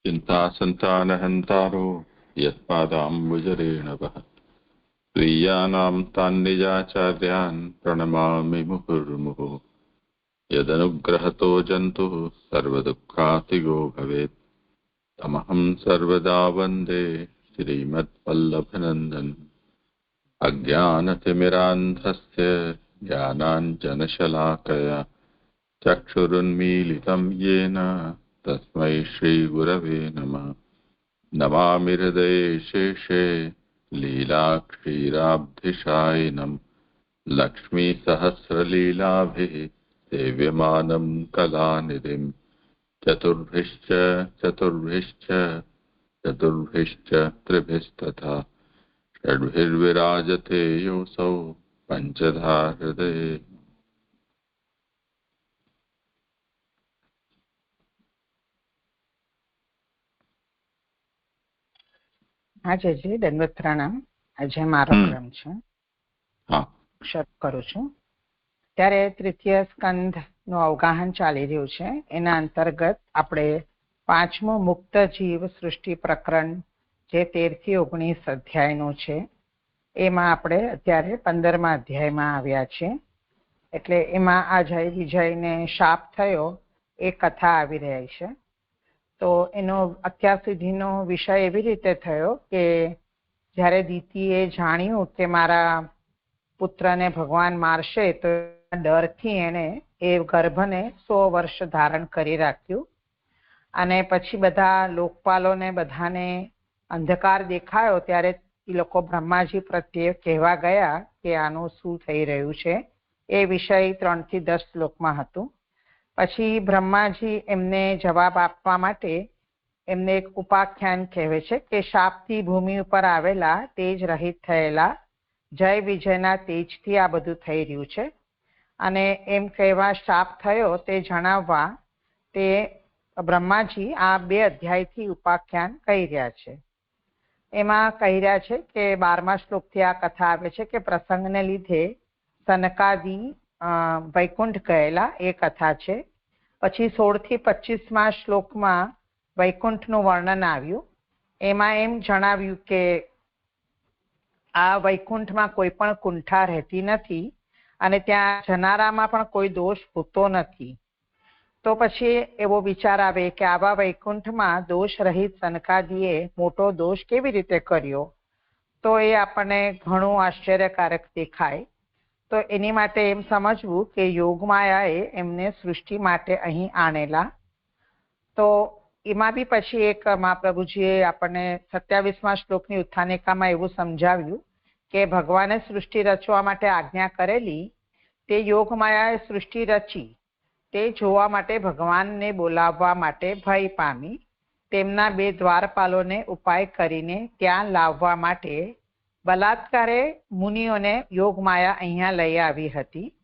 चिन्तासन्तानहन्तारो यत्पादाम्बुजरेणवः त्वय्यानां तान्निजाचार्यान् प्रणमामि मुहुर्मुहुः। यदनुग्रहतो जन्तुः सर्वदुःखातिगो भवेत् तमहं सर्वदा वन्दे श्रीमद्वल्लभनन्दन्। अज्ञानतिमिरान्धस्य ज्ञानाञ्जनशलाकया चक्षुरुन्मीलितं येन तस्मै श्रीगुरवे नमः। नमामि हृदये शेषे लीलाक्षीराब्धिशायिनं लक्ष्मीसहस्रलीलाभिः सेव्यमानं कलानिधिं। चतुर्भिश्च चतुर्भिश्च चतुर्भिश्च त्रिभिस्तथा षड्भिर्विराजते योऽसौ पञ्चधा हृदये। આજે દંડવત પ્રણામ. આજે મારો ક્રમ છે, શરૂ કરું છું. ત્યારે તૃતીય સ્કંધ નું અવગાહન ચાલી રહ્યું છે. એના અંતર્ગત આપણે પાંચમું મુક્ત જીવ સૃષ્ટિ પ્રકરણ જે 13 થી 19 અધ્યાયનું છે એમાં આપણે અત્યારે 15મા અધ્યાયમાં આવ્યા છે. એટલે એમાં આ જય વિજયને શાપ થયો એ કથા આવી રહી છે. તો એનો અત્યાર સુધીનો વિષય એવી રીતે થયો કે જ્યારે દીતીએ જાણ્યું કે મારા પુત્રને ભગવાન મારશે તો ડરથી એણે એ ગર્ભને 100 વર્ષ ધારણ કરી રાખ્યું. અને પછી બધા લોકપાલોને બધાને અંધકાર દેખાયો ત્યારે એ લોકો બ્રહ્માજી પ્રત્યે કહેવા ગયા કે આનું શું થઈ રહ્યું છે. એ વિષય 3 થી 10 શ્લોકમાં હતું. પછી બ્રહ્માજી એમને જવાબ આપવા માટે એમને એક ઉપાખ્યાન કહેવે છે કે શાપથી ભૂમિ ઉપર આવેલા તેજ રહિત થયેલા જય વિજયના તેજથી આ બધું થઈ રહ્યું છે. અને એમ કહેવા શાપ થયો તે જણાવવા તે બ્રહ્માજી આ 2 અધ્યાયથી ઉપાખ્યાન કહી રહ્યા છે. એમાં કહી રહ્યા છે કે 12મા શ્લોકથી આ કથા આવે છે કે પ્રસંગને લીધે સનકાદી વૈકુંઠ ગયેલા એ કથા છે. પછી 16 થી 25મા શ્લોકમાં વૈકુંઠનું વર્ણન આવ્યું. એમાં એમ જણાવ્યું કે આ વૈકુંઠમાં કોઈ પણ કુંઠા રહેતી નથી અને ત્યાં જનારામાં પણ કોઈ દોષ હોતો નથી. તો પછી એવો વિચાર આવે કે આવા વૈકુંઠમાં દોષ રહિત સનકાદીએ મોટો દોષ કેવી રીતે કર્યો, તો એ આપણને ઘણું આશ્ચર્યકારક દેખાય. તો એની માટે એમ સમજવું કે યોગમાયાએ એમને સૃષ્ટિ માટે અહીં આણેલા. તો એમાં બી પછી એક મહાપ્રભુજીએ આપણને 27મા શ્લોકની ઉત્થાનિકામાં એવું સમજાવ્યું કે ભગવાને સૃષ્ટિ રચવા માટે આજ્ઞા કરેલી તે યોગમાયાએ સૃષ્ટિ રચી તે જોવા માટે ભગવાનને બોલાવવા માટે ભય પામી તેમના 2 દ્વારપાલોને ઉપાય કરીને ત્યાં લાવવા માટે બલાત્કારે મુનિઓને યોગમાયા અહીંયા લઈ આવી હતી.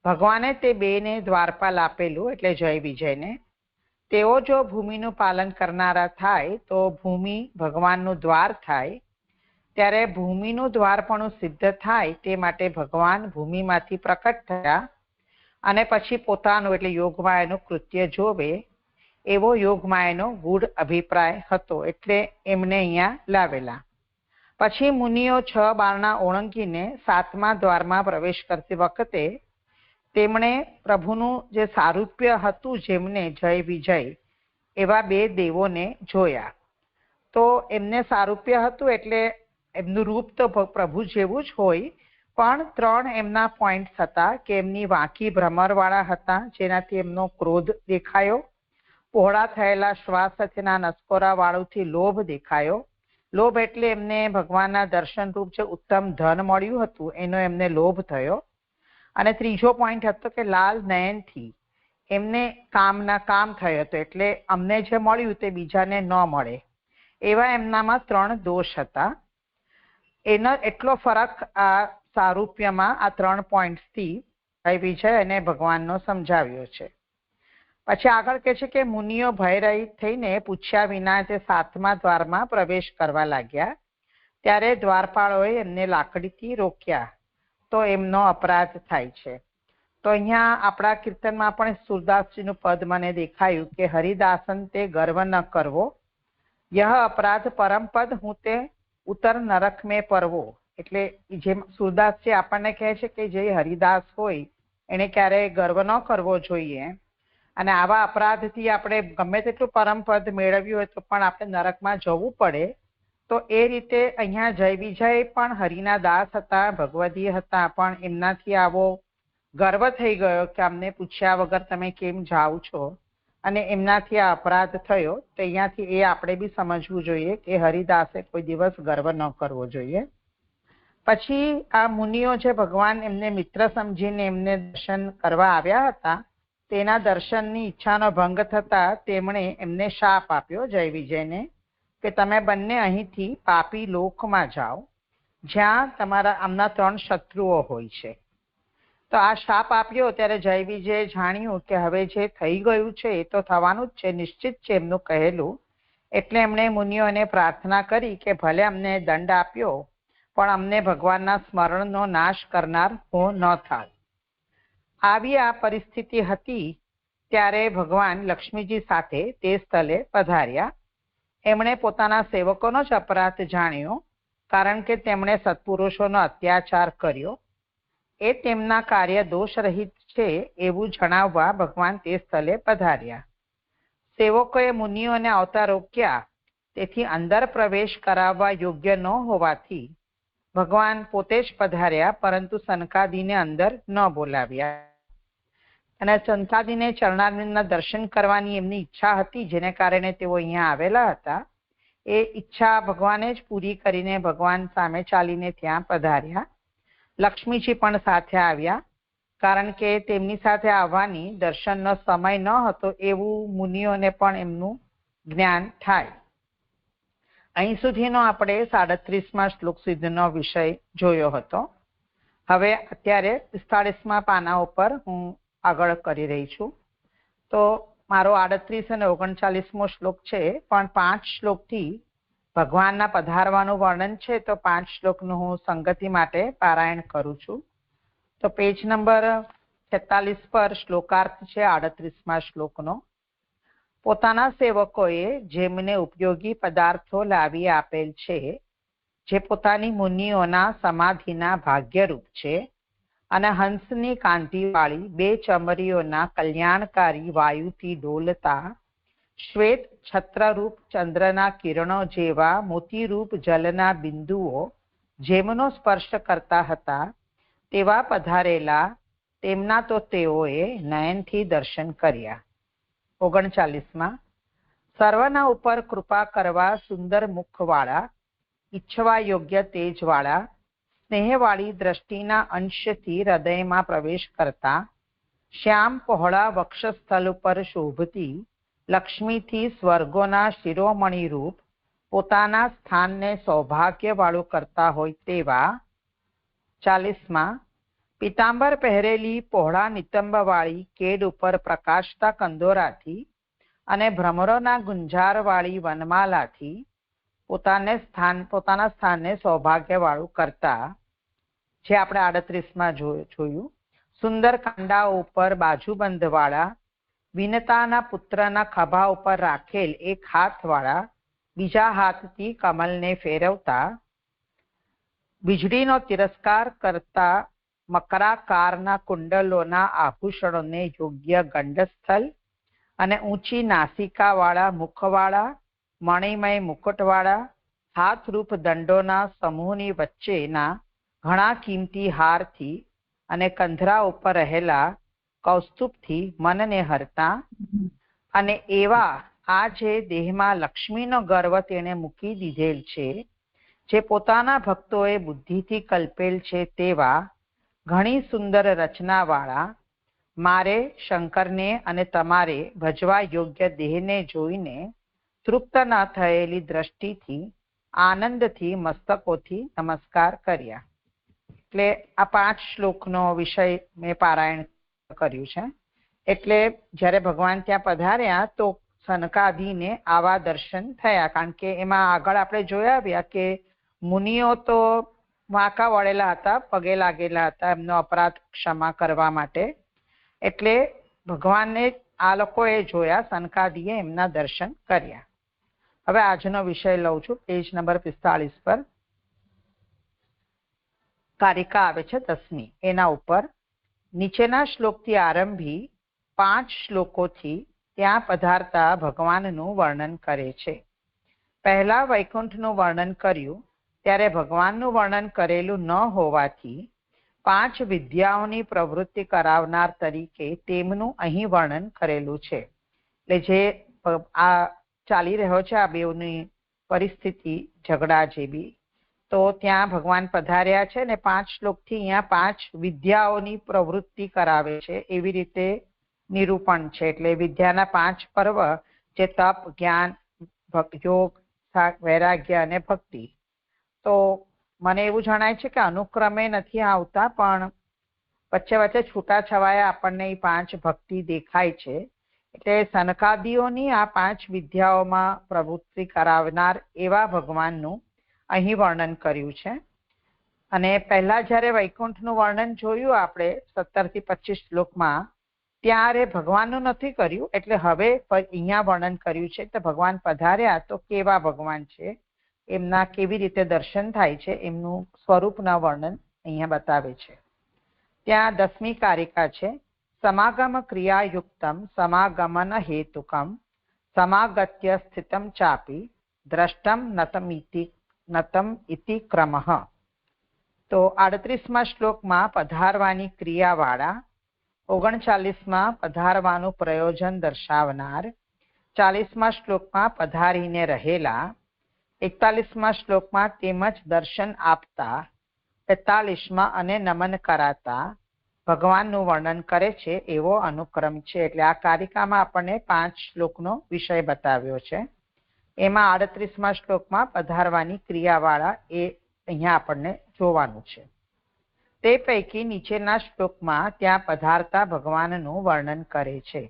ભગવાને તે 2ને દ્વારપાલ આપેલું એટલે જય વિજયને. તેઓ જો ભૂમિનું પાલન કરનારા થાય તો ભૂમિ ભગવાનનું દ્વાર થાય. ત્યારે ભૂમિનું દ્વારપણું સિદ્ધ થાય તે માટે ભગવાન ભૂમિમાંથી પ્રકટ થયા અને પછી પોતાનું એટલે યોગમાયાનું કૃત્ય જોવે એવો યોગમાયાનો ગૂઢ અભિપ્રાય હતો એટલે એમને અહીંયા લાવેલા. પછી મુનિઓ 6 બારણા ઓળંગીને 7મા દ્વારમાં પ્રવેશ કરતી વખતે તેમણે પ્રભુનું જે સારૂપ્ય હતું જેમને જય વિજય એવા 2 દેવોને જોયા. તો એમને સારૂપ્ય હતું એટલે એમનું રૂપ તો પ્રભુ જેવું જ હોય, પણ 3 એમના પોઈન્ટ્સ હતા કે એમની વાંકી ભ્રમરવાળા હતા જેનાથી એમનો ક્રોધ દેખાયો. પહોળા થયેલા શ્વાસ સાથેના નસકોરા વાળુથી લોભ દેખાયો. લોભ એટલે એમને ભગવાનના દર્શન રૂપ જે ઉત્તમ ધન મળ્યું હતું એનો એમને લોભ થયો. અને 3જો પોઈન્ટ હતો કે લાલ નયનથી એમને કામ થયો હતો એટલે અમને જે મળ્યું તે બીજાને ન મળે એવા એમનામાં 3 દોષ હતા. એનો એટલો ફરક આ સારૂપ્યમાં આ 3 પોઈન્ટ્સથી જય વિજય અને ભગવાનનો સમજાવ્યો છે. પછી આગળ કહે છે કે મુનિઓ ભયરહિત થઈને પૂછ્યા વિના તે 7મા દ્વારમાં પ્રવેશ કરવા લાગ્યા. ત્યારે દ્વારપાળોએ એમને લાકડીથી રોક્યા તો એમનો અપરાધ થાય છે. તો અહીંયા આપણા કીર્તનમાં પણ સુરદાસજીનું પદ મને દેખાયું કે હરિદાસન તે ગર્વ ન કરવો યહ અપરાધ પરમપદ હું તે ઉત્તર નરક મેં પરવો. એટલે જેમ સુરદાસજી આપણને કહે છે કે જે હરિદાસ હોય એને ક્યારેય ગર્વ ન કરવો જોઈએ, અને આવા અપરાધથી આપણે ગમે તેટલું પરમપદ મેળવ્યું હોય તો પણ આપણે નરકમાં જવું પડે. તો એ રીતે અહીંયા જય વિજય પણ હરિના દાસ હતા, ભગવદી હતા, પણ એમનાથી આવો ગર્વ થઈ ગયો કે અમને પૂછ્યા વગર તમે કેમ જાઓ છો, અને એમનાથી આ અપરાધ થયો. તો અહીંયાથી એ આપણે બી સમજવું જોઈએ કે હરિદાસે કોઈ દિવસ ગર્વ ન કરવો જોઈએ. પછી આ મુનિઓ જે ભગવાન એમને મિત્ર સમજીને એમને દર્શન કરવા આવ્યા હતા, તેના દર્શનની ઈચ્છાનો ભંગ થતા તેમણે એમને શાપ આપ્યો જય વિજયને કે તમે બંને અહીંથી પાપી લોકમાં જાઓ, જ્યાં તમારા આમના 3 શત્રુઓ હોય છે. તો આ શાપ આપ્યો ત્યારે જય વિજયે જાણ્યું કે હવે જે થઈ ગયું છે એ તો થવાનું જ છે, નિશ્ચિત છે એમનું કહેલું. એટલે એમણે મુનિઓને પ્રાર્થના કરી કે ભલે અમને દંડ આપ્યો પણ અમને ભગવાનના સ્મરણનો નાશ કરનાર હું ન થાવ. આવી આ પરિસ્થિતિ હતી ત્યારે ભગવાન લક્ષ્મીજી સાથે તે સ્થળે પધાર્યા. એમણે પોતાના સેવકોનો જ અપરાધ જાણ્યો, કારણ કે તેમણે સત્પુરુષોનો અત્યાચાર કર્યો. એ તેમના કાર્ય દોષ રહિત છે એવું જણાવવા ભગવાન તે સ્થળે પધાર્યા. સેવકોએ મુનિઓને આવતા રોક્યા, તેથી અંદર પ્રવેશ કરાવવા યોગ્ય ન હોવાથી ભગવાન પોતે જ પધાર્યા, પરંતુ સનકાદિને અંદર ન બોલાવ્યા. અને સનકાદિને ચરણારવિંદના દર્શન કરવાની એમની ઈચ્છા હતી, જેને કારણે તેઓ અહીંયા આવેલા હતા. એ ઈચ્છા ભગવાને જ પૂરી કરીને ભગવાન સામે ચાલીને ત્યાં પધાર્યા. લક્ષ્મીજી પણ સાથે આવ્યા, કારણ કે તેમની સાથે આવવાની દર્શનનો સમય ન હતો એવું મુનિઓને પણ એમનું જ્ઞાન થાય. અહીં સુધીનો આપણે 37મા શ્લોક સુધીનો વિષય જોયો હતો. હવે અત્યારે 45મા પાના ઉપર હું આગળ કરી રહી છું. તો મારો 38 અને 39મો શ્લોક છે, પણ 5 શ્લોકથી ભગવાનના પધારવાનું વર્ણન છે, તો 5 શ્લોકનું હું સંગતિ માટે પારાયણ કરું છું. તો પેજ નંબર 46 પર શ્લોકાર્થ છે 38મા શ્લોકનો. પોતાના સેવકોએ જેમને ઉપયોગી પદાર્થો લાવી આપેલ છે, જે પોતાની મુનિઓના સમાધિના ભાગ્યરૂપ છે, અને હંસની કાંતિવાળી 2 ચમરીઓના કલ્યાણકારી વાયુથી ડોલતા શ્વેત છત્રરૂપ ચંદ્રના કિરણો જેવા મોતીરૂપ જલના બિંદુઓ જેમનો સ્પર્શ કરતા હતા, તેવા પધારેલા તેમના તો તેઓએ નયનથી દર્શન કર્યા. 39માં સર્વના ઉપર કૃપા કરવા સુંદર મુખવાળા, ઈચ્છવા યોગ્ય તેજવાળા, સ્નેહવાળી દ્રષ્ટિના અંશથી હૃદયમાં પ્રવેશ કરતા, શ્યામ પહોળા વક્ષસ્થળ ઉપર શોભતી લક્ષ્મીથી સ્વર્ગોના શિરોમણી રૂપ પોતાના સ્થાનને સૌભાગ્યવાળું કરતા હોય તેવા. 40માં પિતાંબર પહેરેલી પહોળા નિતંબવાળી કેડ ઉપર પ્રકાશતા કંદોરાથી અને ભ્રમરોના ગુંજારવાળી વનમાલાથી પોતાના સ્થાનને સૌભાગ્યવાળું કરતા, જે આપણે 38માં જોયું. સુંદર કાંડાઓ ઉપર બાજુબંધવાળા, વિનતાના પુત્રના ખભા ઉપર રાખેલ એક હાથવાળા બીજા હાથથી કમલને ફેરવતા, વીજળીનો તિરસ્કાર કરતા મકરાકારના કુંડલોના આભૂષણોને યોગ્ય ગંડસ્થલ અને ઊંચી નાસિકાવાળા મુખવાળા, મણિમય મુકુટવાળા, હાથરૂપ દંડોના સમૂહની વચ્ચેના ઘણા કિંમતી હારથી અને કંધરા ઉપર રહેલા કૌસ્તુભથી મનને હરતા, અને એવા આ જે દેહમાં લક્ષ્મીનો ગર્વ તેણે મૂકી દીધેલ છે, જે પોતાના ભક્તોએ બુદ્ધિથી કલ્પેલ છે તેવા ઘણી સુંદર રચનાવાળા મારે શંકરને અને તમારે ભજવા યોગ્ય દેહને જોઈને તૃપ્ત ન થયેલી દ્રષ્ટિથી આનંદથી મસ્તકોથી નમસ્કાર કર્યા. એટલે આ 5 શ્લોકનો વિષય મેં પારાયણ કર્યું છે. એટલે જ્યારે ભગવાન ત્યાં પધાર્યા તો સનકાદિને આવા દર્શન થયા, કારણ કે એમાં આગળ આપણે જોયા આવ્યા કે મુનિઓ તો વાંકા વળેલા હતા, પગે લાગેલા હતા એમનો અપરાધ ક્ષમા કરવા માટે. એટલે ભગવાનને આ લોકોએ જોયા, સનકાદિએ એમના દર્શન કર્યા. હવે આજનો વિષય લઉં છું, પેજ નંબર 45 પર કારિકા આવે છે 10મી. એના ઉપર નીચેના શ્લોકથી આરંભી 5 શ્લોકોથી ત્યાં પધારતા ભગવાનનું વર્ણન કરે છે. પહેલા વૈકુંઠનું વર્ણન કર્યું ત્યારે ભગવાનનું વર્ણન કરેલું ન હોવાથી 5 વિદ્યાઓની પ્રવૃત્તિ કરાવનાર તરીકે તેમનું અહીં વર્ણન કરેલું છે. એટલે જે આ ચાલી રહ્યો છે આ બેઉની પરિસ્થિતિ ઝઘડા જેવી, તો ત્યાં ભગવાન પધાર્યા છે ને 5 શ્લોકથી અહીંયા 5 વિદ્યાઓની પ્રવૃત્તિ કરાવે છે એવી રીતે નિરૂપણ છે. એટલે વિદ્યાના 5 પર્વ જે તપ, જ્ઞાન, યોગ, વૈરાગ્ય અને ભક્તિ. તો મને એવું જણાય છે કે અનુક્રમે નથી આવતા, પણ વચ્ચે વચ્ચે છૂટાછવાયા આપણને એ 5 ભક્તિ દેખાય છે. એટલે સનકાદિઓની આ 5 વિદ્યાઓમાં પ્રવૃત્તિ કરાવનાર એવા ભગવાનનું અહીં વર્ણન કર્યું છે. અને પહેલા જ્યારે વૈકુંઠનું વર્ણન જોયું આપણે 17 થી 25 શ્લોકમાં, ત્યારે ભગવાનનું નથી કર્યું. એટલે હવે અહીંયા વર્ણન કર્યું છે તો ભગવાન પધાર્યા તો કેવા ભગવાન છે, એમના કેવી રીતે દર્શન થાય છે, એમનું સ્વરૂપના વર્ણન અહીંયા બતાવે છે. ત્યાં 10મી કારિકા છે. સમાગમ ક્રિયાયુક્તમ સમાગમન હેતુકમ સમાગત્ય સ્થિતમ ચાપી દ્રષ્ટમ નતમ ઇતિ ક્રમઃ. તો 38મા શ્લોકમાં પધારવાની ક્રિયાવાળા, 39માં પધારવાનું પ્રયોજન દર્શાવનાર, 40મા શ્લોકમાં પધારીને રહેલા, 41મા શ્લોકમાં તેમજ દર્શન આપતા, 45માં અને નમન કરાતા ભગવાનનું વર્ણન કરે છે એવો અનુક્રમ છે. એટલે આ કારિકામાં આપણને 5 શ્લોકનો વિષય બતાવ્યો છે. એમાં 38મા શ્લોકમાં પધારવાની ક્રિયાવાળા એ અહીંયા આપણને જોવાનું છે. તે પૈકી નીચેના શ્લોકમાં ત્યાં પધારતા ભગવાનનું વર્ણન કરે છે.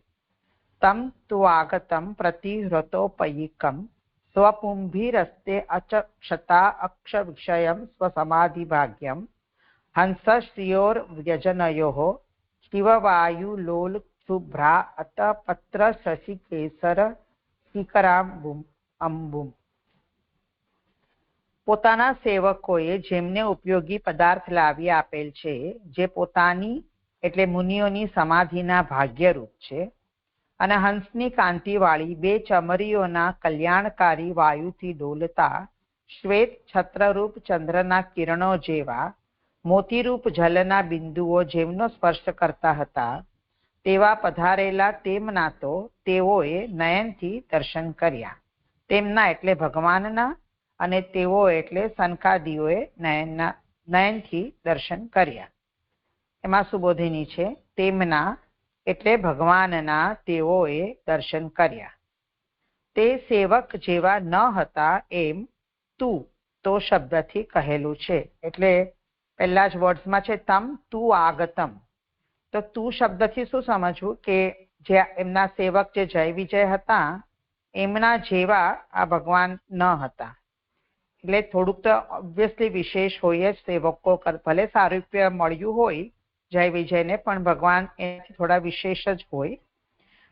તમ તુ આગતમ પ્રતિહૃતોપયિકમ સ્વપુંભીરસ્તે અચક્ષતા અક્ષ વિષયમ સ્વસમાધિ ભાગ્યમ હંસ શ્રિયોર વ્યજનયો શિવવાયુલોલ શુભ્રા અત પત્ર શશિકેસર શિખરાંબુમ અંબુમ. પોતાના સેવકોએ જેમને ઉપયોગી પદાર્થ લાવી આપેલ છે, જે પોતાની એટલે મુનિઓની સમાધિના ભાગ્યરૂપ છે, અને હંસની કાંતિવાળી 2 ચમરીઓના કલ્યાણકારી વાયુથી ડોલતા શ્વેત છત્રરૂપ ચંદ્રના કિરણો જેવા મોતીરૂપ જલના બિંદુઓ જેમનો સ્પર્શ કરતા હતા, તેવા પધારેલા તેમના તો તેઓએ નયનથી દર્શન કર્યા. તેમના એટલે ભગવાનના, અને તેઓ એટલે સનકાદિઓએ નયનથી દર્શન કર્યા. એમાં સુબોધિની છે. તેમના એટલે ભગવાનના તેઓએ દર્શન કર્યા. તે સેવક જેવા ન હતા એમ તું તો શબ્દથી કહેલું છે. એટલે પહેલા જ વર્ડ્સમાં છે તમ તું આગતમ. તો તું શબ્દથી શું સમજવું કે જે એમના સેવક જે જય વિજય હતા એમના જેવા આ ભગવાન ન હતા. એટલે થોડુંક તો ઓબ્વિયસલી વિશેષ હોય જ. સેવકો ભલે સારૂપ્ય મળ્યું હોય જય વિજયને, પણ ભગવાન એનાથી થોડા વિશેષ જ હોય.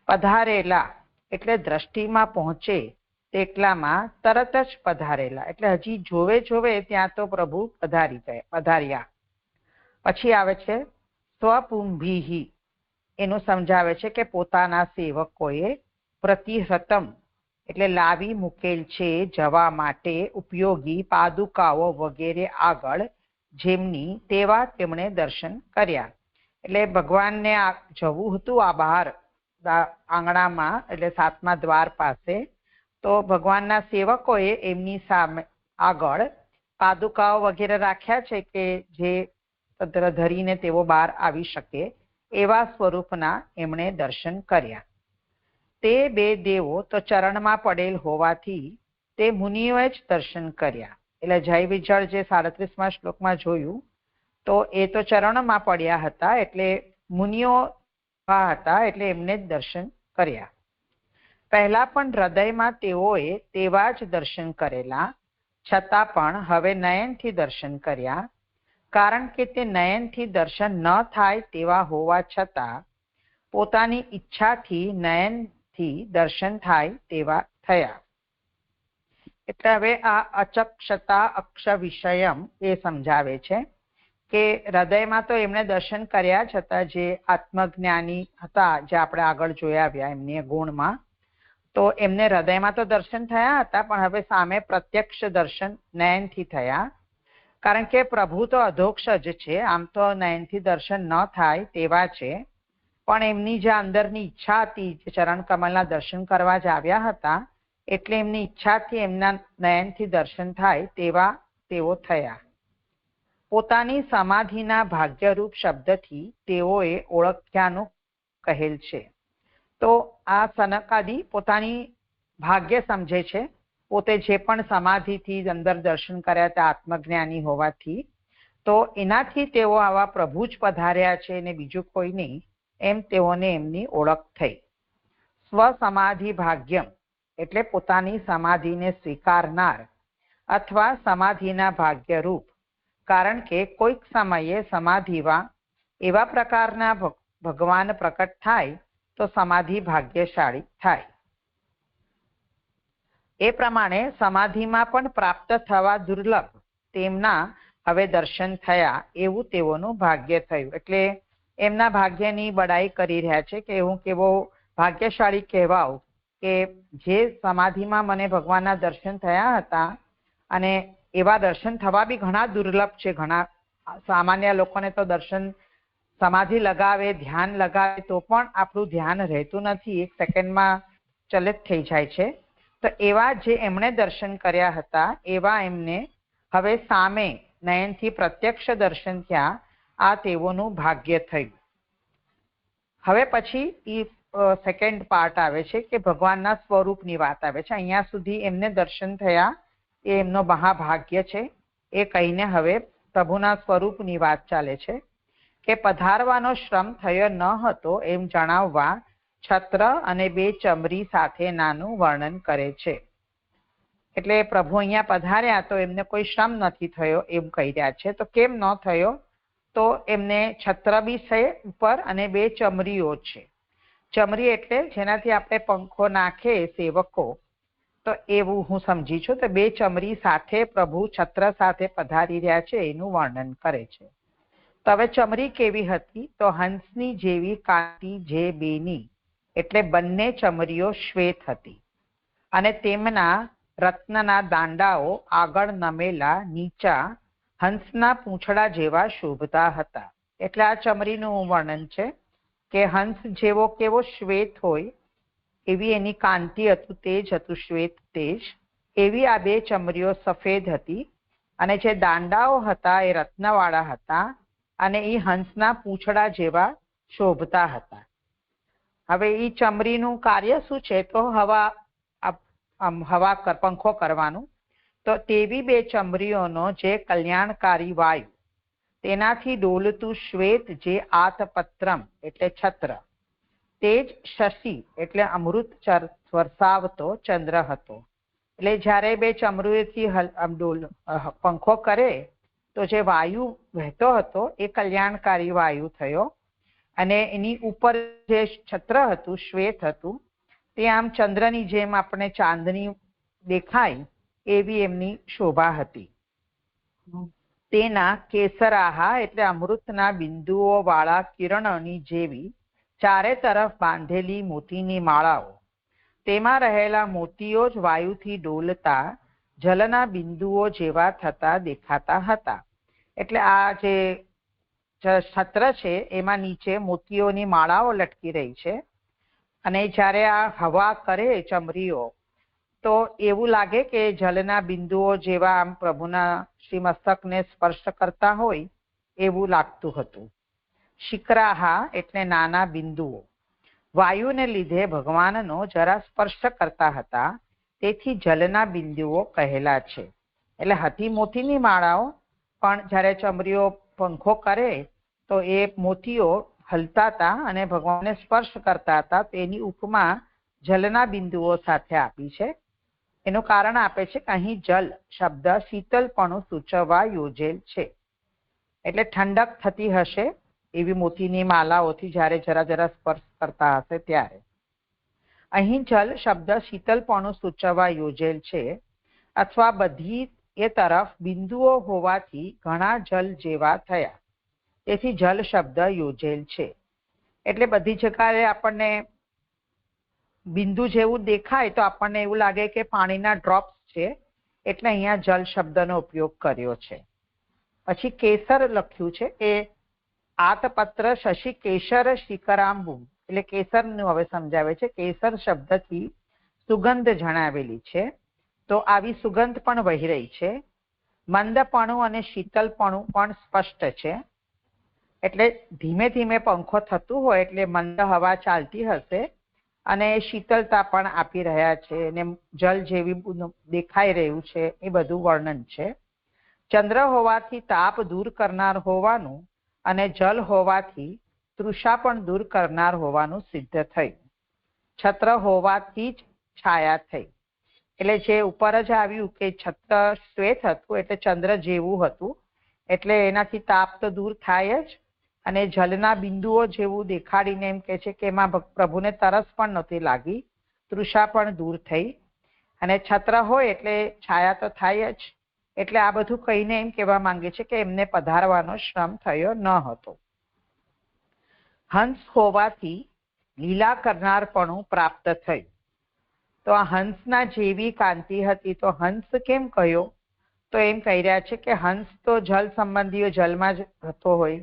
પધારેલા એટલે દ્રષ્ટિમાં પહોંચે તેટલામાં તરત જ પધારેલા, એટલે હજી જોવે ત્યાં તો પ્રભુ પધાર્યા. પછી આવે છે સ્વપુંભીહી. એનું સમજાવે છે કે પોતાના સેવકોએ પ્રતિહૃતમ એટલે લાવી મૂકેલ છે જવા માટે ઉપયોગી પાદુકાઓ વગેરે આગળ જેમની તેવા તેમણે દર્શન કર્યા. એટલે ભગવાનને જવું હતું આ બહાર આંગણામાં, એટલે 7મા દ્વાર પાસે, તો ભગવાનના સેવકોએ એમની સામે આગળ પાદુકાઓ વગેરે રાખ્યા છે કે જે ધરીને તેઓ બહાર આવી શકે એવા સ્વરૂપના એમણે દર્શન કર્યા. તે 2 દેવો તો ચરણમાં પડેલ હોવાથી તે મુનિઓએ જ દર્શન કર્યા. એટલે જય વિજળ જે 37મા શ્લોકમાં જોયું, તો એ તો ચરણમાં પડ્યા હતા, એટલે મુનિઓ હતા, એટલે એમને જ દર્શન કર્યા. પહેલા પણ હૃદયમાં તેઓએ તેવા જ દર્શન કરેલા, છતાં પણ હવે નયનથી દર્શન કર્યા. કારણ કે તે નયનથી દર્શન ન થાય તેવા હોવા છતાં પોતાની ઈચ્છાથી નયનથી દર્શન થાય તેવા થયા. એટલે હવે આ અચક્ષતા અક્ષ વિષયમ એ સમજાવે છે કે હૃદયમાં તો એમણે દર્શન કર્યા છતાં જે આત્મજ્ઞાની હતા, જે આપણે આગળ જોયા આવ્યા એમની ગુણમાં, તો એમને હૃદયમાં તો દર્શન થયા હતા, પણ હવે સામે પ્રત્યક્ષ દર્શન નયનથી થયા. કારણ કે પ્રભુ તો અધોક્ષ જ છે, આમ તો નયનથી દર્શન ન થાય તેવા છે, પણ એમની જે અંદરની ઈચ્છા હતી, જે ચરણ કમલના દર્શન કરવા જ આવ્યા હતા, એટલે એમની ઈચ્છાથી એમના નયનથી દર્શન થાય તેવા તેઓ થયા. પોતાની સમાધિના ભાગ્યરૂપ શબ્દથી તેઓએ ઓળખ્યાનું કહેલ છે. તો આ સનકાદી પોતાની ભાગ્ય સમજે છે, પોતે જે પણ સમાધિથી અંદર દર્શન કર્યા હતા આત્મજ્ઞાની હોવાથી, તો એનાથી તેઓ આવા પ્રભુ જ પધાર્યા છે ને બીજું કોઈ નહીં, એમ તેઓને એમની ઓળખ થઈ. સ્વસમાધિ ભાગ્યમ એટલે પોતાની સમાધિને સ્વીકારનાર અથવા સમાધિના ભાગ્યરૂપ. કારણ કે કોઈક સમયે સમાધિમાં એવા પ્રકારના ભગવાન પ્રકટ થાય તો સમાધિ ભાગ્યશાળી થાય. એ પ્રમાણે સમાધિમાં પણ પ્રાપ્ત થવા દુર્લભ તેમના હવે દર્શન થયા એવું તેઓનું ભાગ્ય થયું. એટલે એમના ભાગ્યની બડાઈ કરી રહ્યા છે કે હું કેવો ભાગ્યશાળી કહેવાઉં કે જે સમાધિમાં મને ભગવાનના દર્શન થયા હતા, અને એવા દર્શન થવા બી ઘણા દુર્લભ છે. ઘણા સામાન્ય લોકોને તો દર્શન સમાધિ લગાવે, ધ્યાન લગાવે તો પણ આપણું ધ્યાન રહેતું નથી, એક સેકન્ડમાં ચલિત થઈ જાય છે. તો એવા જે એમણે દર્શન કર્યા હતા એવા એમને હવે સામે નયનથી પ્રત્યક્ષ દર્શન થયા, આ તેઓનું ભાગ્ય થયું. હવે પછી સેકન્ડ પાર્ટ આવે છે કે ભગવાનના સ્વરૂપની વાત આવે છે. અહીંયા સુધી એમને દર્શન થયા એ એમનો મહાભાગ્ય છે, એ કહીને હવે પ્રભુના સ્વરૂપની વાત ચાલે છે કે પધારવાનો શ્રમ થયો ન હતો એમ જણાવવા છત્ર અને 2 ચમરી સાથે નાનું વર્ણન કરે છે. એટલે પ્રભુ અહીંયા પધાર્યા તો એમને કોઈ શ્રમ નથી થયો એમ કહી રહ્યા છે. તો કેમ ન થયો? તો એમને છત્ર બી છે ઉપર અને 2 ચમરીઓ છે. ચમરી એટલે જેનાથી આપણે પંખો નાખે સેવકો, તો એવું હું સમજી છું. તો 2 ચમરી સાથે પ્રભુ છત્ર સાથે પધારી રહ્યા છે એનું વર્ણન કરે છે. તો હવે ચમરી કેવી હતી? તો હંસની જેવી કાંતિ જે બેની, એટલે બંને ચમરીઓ શ્વેત હતી અને તેમના રત્નના દાંડાઓ આગળ નમેલા નીચા હંસના પૂંછડા જેવા શોભતા હતા. એટલે આ ચમરીનું વર્ણન છે કે હંસ જેવો કેવો શ્વેત હોય એવી એની કાંતિ હતું, તેજ હતું, શ્વેત તેજ. એવી આ 2 ચમરીઓ સફેદ હતી અને જે દાંડાઓ હતા એ રત્નવાળા હતા અને એ હંસના પૂંછડા જેવા શોભતા હતા. હવે એ ચમરીનું કાર્ય શું છે? તો હવા પંખો કરવાનું. તો તેવી 2 ચમરીઓનો જે કલ્યાણકારી વાયુ, તેનાથી ડોલતું શ્વેત જે આતપત્રમ એટલે છત્ર, તે જ શશી એટલે અમૃત વરસાવતો ચંદ્ર હતો. એટલે જ્યારે 2 ચમરીઓથી પંખો કરે તો જે વાયુ વહેતો હતો એ કલ્યાણકારી વાયુ થયો, અને એની ઉપર જે છત્ર હતું શ્વેત હતું તે આમ ચંદ્રની જેમ આપણે ચાંદની દેખાય એવી એમની શોભા હતી. તેના કેસરાહા એટલે અમૃતના બિંદુઓ વાળા કિરણોની જેવી ચારે તરફ બાંધેલી મોતીની માળાઓ, તેમાં રહેલા મોતીઓ જ વાયુથી ડોલતા જલના બિંદુઓ જેવા થતા દેખાતા હતા. એટલે આ જે છત્ર છે એમાં નીચે મોતીઓની માળાઓ લટકી રહી છે, અને જ્યારે આ હવા કરે ચમરીઓ તો એવું લાગે કે જલના બિંદુઓ જેવા આમ પ્રભુના શ્રી મસ્તકને સ્પર્શ કરતા હોય એવું લાગતું હતું. શિખરાહા એટલે નાના બિંદુઓ વાયુને લીધે ભગવાનનો જરા સ્પર્શ કરતા હતા, તેથી જલના બિંદુઓ કહેલા છે. એટલે હતી મોતીની માળાઓ, પણ જ્યારે ચમરીઓ પંખો કરે તો એ મોતીઓ હલતા હતા અને ભગવાનને સ્પર્શ કરતા હતા. તેની ઉપમા જલના બિંદુઓ સાથે આપી છે. એનું કારણ આપે છે કે અહીં જલ શબ્દ શીતલપણું સૂચવવા યોજેલ છે. એટલે ઠંડક થતી હશે એવી મોતીની માલાઓથી જ્યારે જરા જરા સ્પર્શ કરતા હશે ત્યારે. અહીં જલ શબ્દ શીતલપણું સૂચવવા યોજેલ છે. અથવા બધી એ તરફ બિંદુઓ હોવાથી ઘણા જલ જેવા થયા, તેથી જલ શબ્દ યોજેલ છે. એટલે બધી જગ્યાએ આપણને બિંદુ જેવું દેખાય તો આપણને એવું લાગે કે પાણીના ડ્રોપ્સ છે, એટલે અહીંયા જલ શબ્દનો ઉપયોગ કર્યો છે. પછી કેસર લખ્યું છે એ આતપત્ર શશી કેસર શિખરાંબુ, એટલે કેસરનું હવે સમજાવે છે. કેસર શબ્દથી સુગંધ જણાવેલી છે, તો આવી સુગંધ પણ વહી રહી છે. મંદપણું અને શીતલપણું પણ સ્પષ્ટ છે. એટલે ધીમે ધીમે પંખો થતું હોય એટલે મંદ હવા ચાલતી હશે અને શીતળતા પણ આપી રહ્યા છે અને જલ જેવી દેખાઈ રહ્યું છે, એ બધું વર્ણન છે. ચંદ્ર હોવાથી તાપ દૂર કરનાર હોવાનું અને જલ હોવાથી તૃષા પણ દૂર કરનાર હોવાનું સિદ્ધ થયું. છત્ર હોવાથી જ છાયા થઈ, એટલે જે ઉપર જ આવ્યું કે છત્ર શ્વેત હતું એટલે ચંદ્ર જેવું હતું, એટલે એનાથી તાપ તો દૂર થાય જ, અને જલના બિંદુઓ જેવું દેખાડીને એમ કે છે કે એમાં પ્રભુને તરસ પણ નહોતી લાગી, તૃષા પણ દૂર થઈ. અને છત્ર હોય એટલે છાયા તો થાય જ, એટલે આ બધું કહીને એમ કહેવા માંગે છે કે એમને પધારવાનો શ્રમ થયો ન હતો. હંસ હોવાથી લીલા કરનારપણું પ્રાપ્ત થયું, તો આ હંસના જેવી કાંતિ હતી. તો હંસ કેમ કહ્યો? તો એમ કહી રહ્યા છે કે હંસ તો જલ સંબંધીઓ જલમાં જ થતો હોય,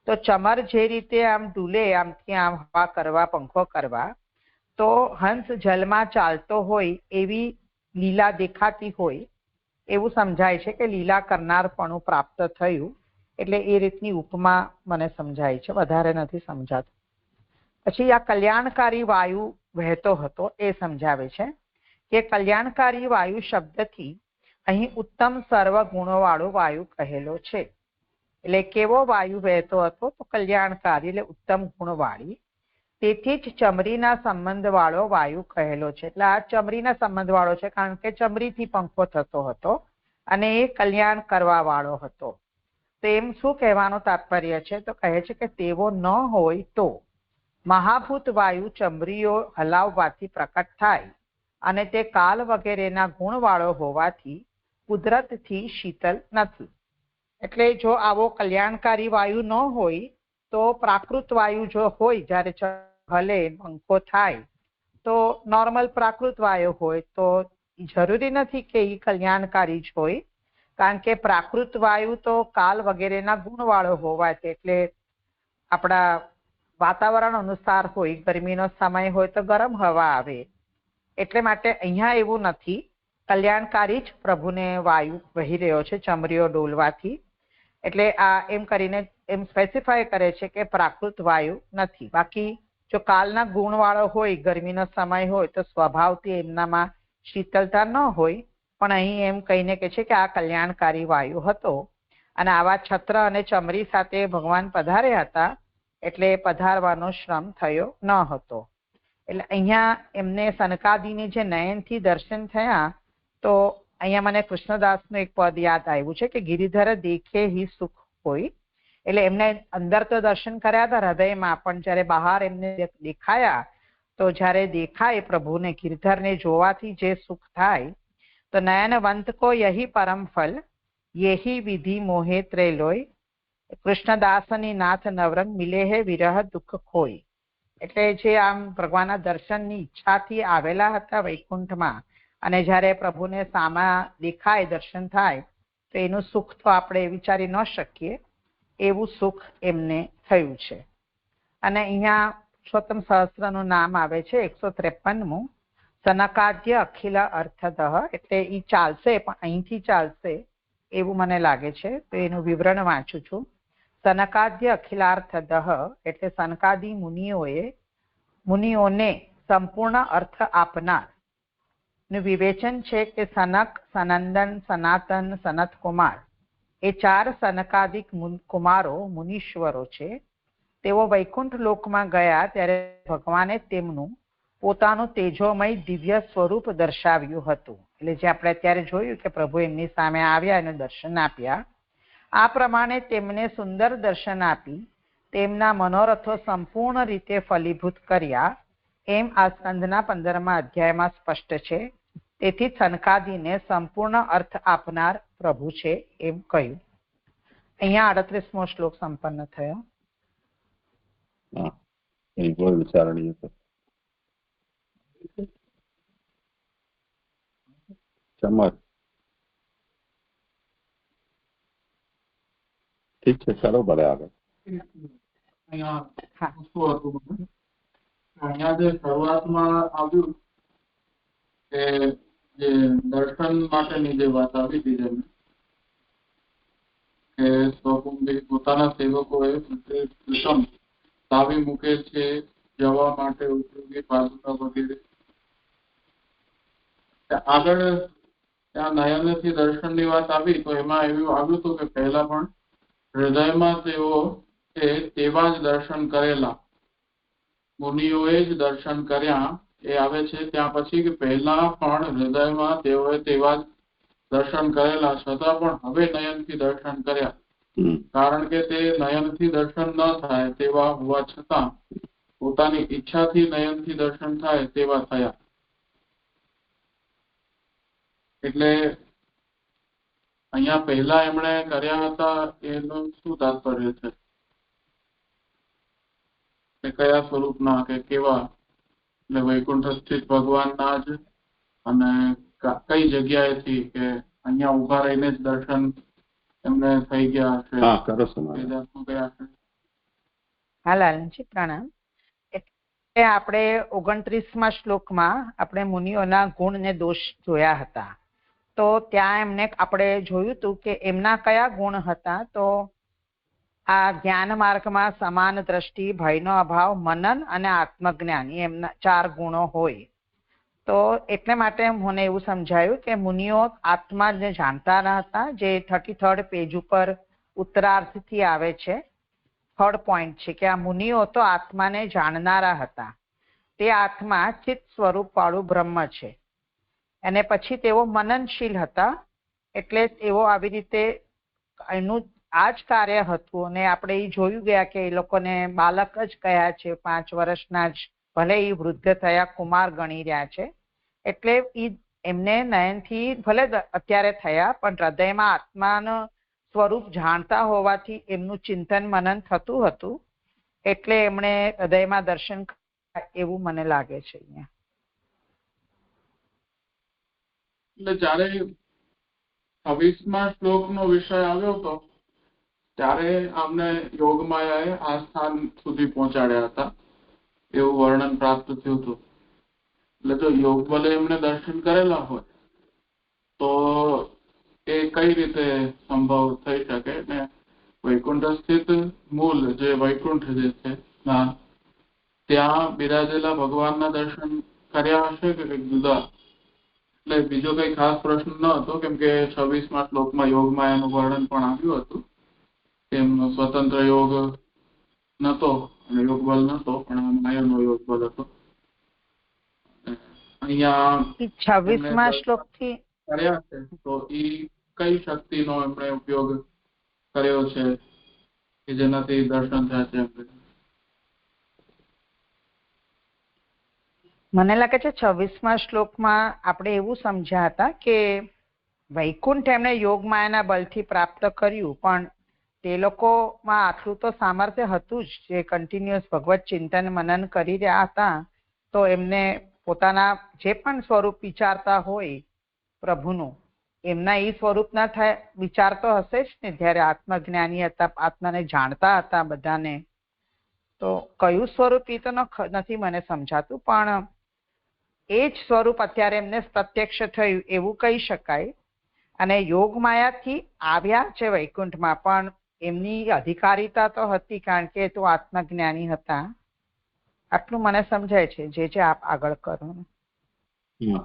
તો ચમર જે રીતે આમ ડૂલે આમથી આમ હવા કરવા, પંખો કરવા, તો હંસ જલમાં ચાલતો હોય એવી લીલા દેખાતી હોય એવું સમજાય છે કે લીલા કરનારપણું પ્રાપ્ત થયું. એટલે એ રીતની ઉપમા મને સમજાય છે, વધારે નથી સમજાતું. પછી આ કલ્યાણકારી વાયુ વહેતો હતો એ સમજાવે છે કે કલ્યાણકારી વાયુ શબ્દથી અહીં ઉત્તમ સર્વ ગુણોવાળો વાયુ કહેલો છે. એટલે કેવો વાયુ વહેતો હતો? તો કલ્યાણકારી એટલે ઉત્તમ ગુણવાળી, તેથી જ ચમરીના સંબંધ વાળો વાયુ કહેલો છે. એટલે આ ચમરીના સંબંધ વાળો છે કારણ કે ચમરીથી પંખો થતો હતો અને એ કલ્યાણ કરવા વાળો હતો. તો એમ શું કહેવાનું તાત્પર્ય છે? તો કહે છે કે તેવો ન હોય તો મહાભૂત વાયુ ચમરીઓ હલાવવાથી પ્રકટ થાય અને તે કાલ વગેરેના ગુણવાળો હોવાથી કુદરતથી શીતલ નથી. એટલે જો આવો કલ્યાણકારી વાયુ ન હોય તો પ્રાકૃત વાયુ જો હોય, જ્યારે હલે પંખો થાય તો નોર્મલ પ્રાકૃત વાયુ હોય, તો જરૂરી નથી કે એ કલ્યાણકારી જ હોય, કારણ કે પ્રાકૃત વાયુ તો કાલ વગેરેના ગુણવાળો હોવાથી, એટલે આપણા વાતાવરણ અનુસાર હોય. ગરમીનો સમય હોય તો ગરમ હવા આવે, એટલે માટે અહીંયા એવું નથી. કલ્યાણકારી જ પ્રભુને વાયુ વહી રહ્યો છે ચમરીઓ ડોલવાથી. એટલે આ એમ કરીને એમ સ્પેસિફાય કરે છે કે પ્રાકૃત વાયુ નથી. બાકી જો કાલના ગુણવાળો હોય, ગરમીનો સમય હોય, તો સ્વભાવથી એમનામાં શીતળતા ન હોય, પણ અહીં એમ કહીને કે છે કે આ કલ્યાણકારી વાયુ હતો. અને આવા છત્ર અને ચમરી સાથે ભગવાન પધાર્યા હતા, એટલે પધારવાનો શ્રમ થયો ન હતો. એટલે અહીંયા એમને સનકાદિની જે નયનથી દર્શન થયા, તો અહીંયા મને કૃષ્ણદાસનું એક પદ યાદ આવ્યું છે કે ગિરિધર દેખે હિ સુખ હોય. એટલે એમને અંદર તો દર્શન કર્યા હતા હૃદયમાં, પણ જ્યારે બહાર એમને દેખાયા, તો જ્યારે દેખાય પ્રભુને, ગિરિધરને જોવાથી જે સુખ થાય, તો નયનવંત કો યહી પરમ ફલ યેહી વિધિ મોહે ત્રેલોય કૃષ્ણદાસની નાથ નવરંગ મિલે હે વિરહ દુઃખ ખોય. એટલે જે આમ ભગવાનના દર્શનની ઈચ્છાથી આવેલા હતા વૈકુંઠમાં, અને જ્યારે પ્રભુને સામા દેખાય, દર્શન થાય, તો એનું સુખ તો આપણે વિચારી ન શકીએ, એવું સુખ એમને થયું છે. અને અહીંયા પુરુષોત્તમ સહસ્ત્રનું નામ આવે છે 153મું, સનકાદ્ય અખિલ અર્થદઃ. એટલે એ ચાલશે, પણ અહીંથી ચાલશે એવું મને લાગે છે, તો એનું વિવરણ વાંચું છું. સનકાદ્ય અખિલાર્થદઃ એટલે સનકાદી મુનિઓને સંપૂર્ણ અર્થ આપનાર નું વિવેચન છે કે સનક, સનંદન, સનાતન, સનતકુમાર એ 4 સનકાદિક કુમારો મુનીશ્વરો છે. તેઓ વૈકુંઠ લોકમાં ગયા ત્યારે ભગવાને તેમનું પોતાનું તેજોમય દિવ્ય સ્વરૂપ દર્શાવ્યું હતું. એટલે જે આપણે અત્યારે જોયું કે પ્રભુ એમની સામે આવ્યા અને દર્શન આપ્યા, આ પ્રમાણે તેમને સુંદર દર્શન આપી તેમના મનોરથો સંપૂર્ણ રીતે ફલીભૂત કર્યા, એમ આ સ્કંધના 15મા અધ્યાયમાં સ્પષ્ટ છે. તેથી સનકાદિને સંપૂર્ણ અર્થ આપનાર પ્રભુ છે એમ કહ્યું. અહીંયા 38મો શ્લોક સંપન્ન થયો. વિચારણીય ચમક. ઠીક છે, ચાલો ભલે આગળ. અહીંયા જે શરૂઆતમાં આવ્યું કે જે દર્શન માટેની જે વાત આવી હતી જેમને કે પોતાના સેવકોએ લાવી મૂકે છે જવા માટે ઉપયોગી પાદુકા વગેરે. આગળ ત્યાં નયનથી દર્શનની વાત આવી તો એમાં એવું આવ્યું હતું કે પહેલા પણ હૃદયમાં તેઓ છે તેવા જ દર્શન કરેલા, મુનિઓએ જ દર્શન કર્યા એ આવે છે. ત્યાં પછી કે પહેલા પણ હૃદયમાં તેઓએ તેવા જ દર્શન કરેલા છતાં પણ હવે નયનથી દર્શન કર્યા, કારણ કે તે નયનથી દર્શન ન થાય તેવા હોવા છતાં પોતાની ઈચ્છાથી નયનથી દર્શન થાય તેવા થયા. એટલે અહીંયા પહેલા એમણે કર્યા હતા એનું શું તાત્પર્ય છે? કયા સ્વરૂપના કે કેવા? એટલે વૈકુંઠ સ્થિત ભગવાનના જ, અને કઈ જગ્યાએથી કે અહીંયા ઉભા રહીને જ દર્શન એમને થઈ ગયા હશે? હા લાલનજી પ્રણામ. એટલે આપણે 29મા શ્લોકમાં આપણે મુનિઓના ગુણ ને દોષ જોયા હતા. તો ત્યાં એમને આપણે જોયું હતું કે એમના કયા ગુણ હતા. તો આ જ્ઞાન માર્ગમાં સમાન દ્રષ્ટિ, ભયનો અભાવ, મનન અને આત્મજ્ઞાન એમના 4 ગુણો હોય. તો એટલે માટે મને એવું સમજાયું કે મુનિઓ આત્માને જાણતા ન હતા, જે 33rd પેજ ઉપર ઉત્તરાર્ધથી આવે છે. 3rd પોઈન્ટ છે કે આ મુનિઓ તો આત્માને જાણનારા હતા. તે આત્મા ચિત્ત સ્વરૂપ વાળું બ્રહ્મ છે. અને પછી તેઓ મનનશીલ હતા, એટલે તેઓ આવી રીતે એનું આ જ કાર્ય હતું. અને આપણે એ જોયું ગયા કે એ લોકોને બાળક જ કયા છે, 5 વર્ષના જ, ભલે એ વૃદ્ધ થયા કુમાર ગણી રહ્યા છે. એટલે એમને નયનથી ભલે અત્યારે થયા પણ હૃદયમાં આત્માનું સ્વરૂપ જાણતા હોવાથી એમનું ચિંતન મનન થતું હતું, એટલે એમણે હૃદયમાં દર્શન એવું મને લાગે છે અહીંયા. એટલે જયારે 26મા શ્લોકનો વિષય આવ્યો હતો ત્યારે અમને યોગમાયાએ આ સ્થાન સુધી પહોંચાડ્યા હતા એવું વર્ણન પ્રાપ્ત થયું હતું. એટલે જો યોગ બલે એમને દર્શન કરેલા હોય તો એ કઈ રીતે સંભવ થઈ શકે? ને વૈકુંઠ સ્થિત મૂળ જે વૈકુંઠ જે છે ત્યાં બિરાજેલા ભગવાનના દર્શન કર્યા હશે કે કંઈક જુદા? એટલે બીજો કઈ ખાસ પ્રશ્ન ન હતો, કેમ કે 26મા શ્લોકમાં યોગમાયાનું વર્ણન પણ આવ્યું હતું. તેમનો સ્વતંત્ર યોગ નતો અને યોગ બલ નતો, પણ માયાનો યોગ બલ હતો. અહીંયા 26મા શ્લોકથી કર્યા છે તો એ કઈ શક્તિનો એમણે ઉપયોગ કર્યો છે કે જેનાથી દર્શન થયા છે? મને લાગે છે 26મા શ્લોકમાં આપણે એવું સમજ્યા હતા કે વૈકુંઠ એમણે યોગ માયાના બલથી પ્રાપ્ત કર્યું, પણ તે લોકોમાં આટલું તો સામર્થ્ય હતું જ, જે કન્ટિન્યુઅસ ભગવત ચિંતન મનન કરી રહ્યા હતા. તો એમને પોતાના જે પણ સ્વરૂપ વિચારતા હોય પ્રભુનું, એમના એ સ્વરૂપના થાય વિચાર તો હશે જ ને. જ્યારે આત્મજ્ઞાની હતા, આત્માને જાણતા હતા બધાને, તો કયું સ્વરૂપ એ તો નથી મને સમજાતું, પણ એ જ સ્વરૂપ અત્યારે એમને પ્રત્યક્ષ થયું એવું કહી શકાય. અને યોગ માયાથી આવ્યા છે વૈકુંઠમાં, પણ એમની અધિકારીતા તો હતી, કારણ કે તો આત્મજ્ઞાની હતા. આટલું મને સમજાય છે. જે આપ આગળ કરો.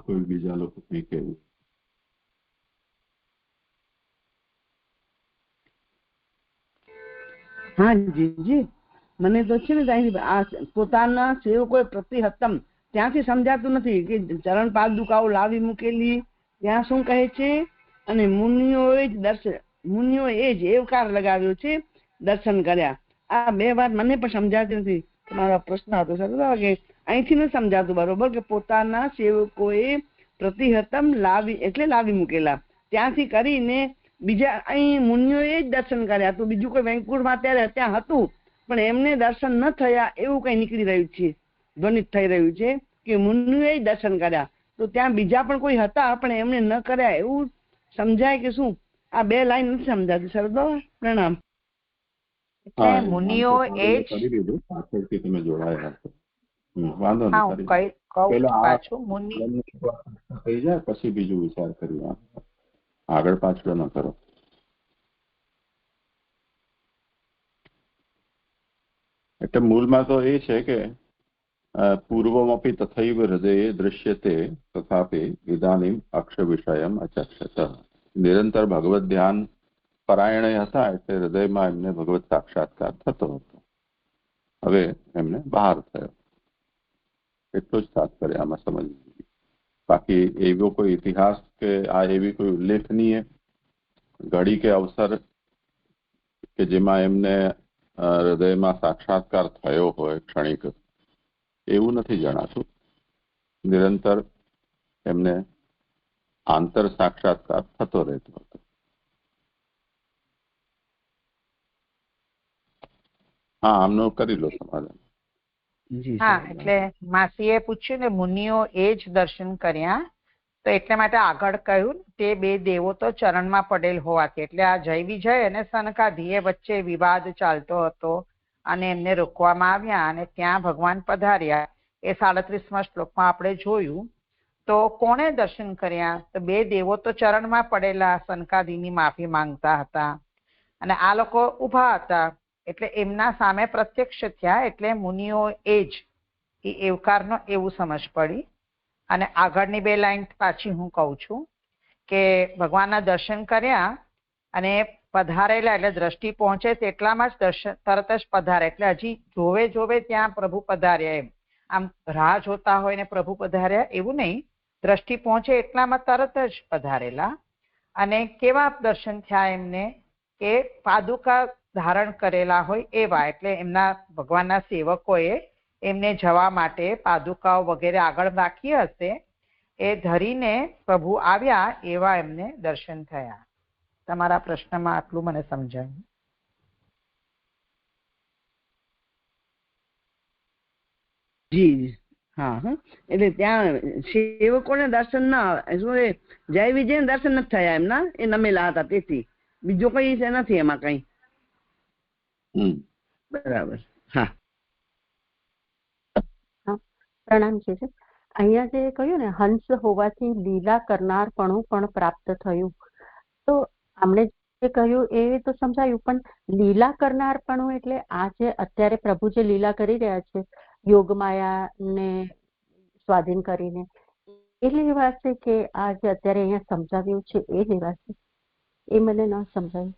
કોઈ બીજા લોકો કઈ કહેવું? હા જી, મને તો છે ને આ પોતાના સેવકો પ્રતિહતમ ત્યાંથી સમજાતું નથી કે ચરણ પાદુકાઓ લાવી મૂકેલી ત્યાં શું કહે છે, અને મુનિઓએ જ એવકાર લગાવ્યો છે, દર્શન કર્યા. આ 2 વાત મને પણ સમજાતી નથી. તમારો પ્રશ્ન હતો સર કે અહીંથી નથી સમજાતું બરોબર કે પોતાના સેવકોએ પ્રતિહતમ લાવી એટલે લાવી મૂકેલા. ત્યાંથી કરીને બીજા અહીં મુનિઓએ જ દર્શન કર્યા. તો બીજું કોઈ વેંકુળમાં ત્યારે ત્યાં હતું પણ એમને દર્શન ન થયા એવું કઈ નીકળી રહ્યું છે, ધ્વનિત થઈ રહ્યું છે કે મુનિઓએ જ દર્શન કર્યા. તો ત્યાં બીજા પણ કોઈ હતા પણ એમને ન કર્યા એવું સમજાય કે શું? આ બે લાઈન નથી સમજાતી. સરદો પ્રણામ. એટલે મુનિઓ એ જ કરી દીધું, પાછળથી તમે જોડાયા છો. વાંધો હા નહીં. હું કહું પાછું મુનિ થઈ જાય પછી બીજું વિચાર કરીએ. આગળ પાછળ ન કરો. એટલે મૂળમાં તો એ છે કે પૂર્વમપી તથૈવ હૃદયે દૃશ્યતે તથાપી ઇદાનીમ અક્ષ વિષયમ અચક્ષત. નિરંતર ભગવત ધ્યાન પરાયણ હતા એટલે હૃદયમાં એમને ભગવત સાક્ષાત્કાર થતો હતો. હવે એમને બહાર થયો. એટલું જ તાત્પર્ય આમાં સમજવું. બાકી એવો કોઈ ઇતિહાસ કે આ એવી કોઈ ઉલ્લેખનીય ઘડી કે અવસર કે જેમાં એમને હૃદયમાં સાક્ષાત્કાર થયો હોય ક્ષણિક, એવું નથી જણાતું. નિરંતર એમને આંતર સાક્ષાત્કાર થતો રહેતો હતો. હા, આમનો કરી લો સમાધાન. હા, એટલે માસીએ પૂછ્યું ને મુનિઓ એ જ દર્શન કર્યા, તો એટલે માટે આગળ કહ્યું તે બે દેવો તો ચરણમાં પડેલ હોવાથી. એટલે આ જય વિજય અને સનકાદિએ વચ્ચે વિવાદ ચાલતો હતો અને એમને રોકવામાં આવ્યા અને ત્યાં ભગવાન પધાર્યા. એ 37મા શ્લોકમાં આપણે જોયું. તો કોણે દર્શન કર્યા? તો બે દેવો તો ચરણમાં પડેલા સનકાદિની માફી માંગતા હતા અને આ લોકો ઉભા હતા એટલે એમના સામે પ્રત્યક્ષ થયા. એટલે મુનિઓ એ જ એવકારનો એવું સમજ પડી. અને આગળની બે લાઈન પાછી હું કહું છું કે ભગવાનના દર્શન કર્યા અને પધારેલા એટલે દ્રષ્ટિ પહોંચે તેટલામાં જ દર્શન તરત જ પધારે. એટલે હજી જોવે ત્યાં પ્રભુ પધાર્યા. એમ આમ રાહ જોતા હોય ને પ્રભુ પધાર્યા એવું નહીં. દ્રષ્ટિ પહોંચે એટલામાં તરત જ પધારેલા. અને કેવા દર્શન થયા એમને કે પાદુકા ધારણ કરેલા હોય એવા. એટલે એમના ભગવાનના સેવકોએ એમને જવા માટે પાદુકાઓ વગેરે આગળ રાખી હશે, એ ધરીને પ્રભુ આવ્યા એવા એમને દર્શન થયા. તમારા પ્રશ્નમાં આટલું મને સમજાયું. જી હા. એટલે ત્યાં સેવકોને દર્શન ના, શું જય વિજય દર્શન નથી થયા એમના, એ નમેલા હતા તેથી. બીજો કઈ નથી એમાં કઈ. બરાબર. હા, પ્રણામ છે. અહીંયા જે કહ્યું ને હંસ હોવાથી લીલા કરનારપણું પણ પ્રાપ્ત થયું, તો આમણે જે કહ્યું એ તો સમજાયું, પણ લીલા કરનારપણું એટલે આ જે અત્યારે પ્રભુ જે લીલા કરી રહ્યા છે યોગમાયા ને સ્વાધીન કરીને, એ લેવાશે કે આ જે અત્યારે અહીંયા સમજાવ્યું છે એ લેવાશે? એ મને ન સમજાયું.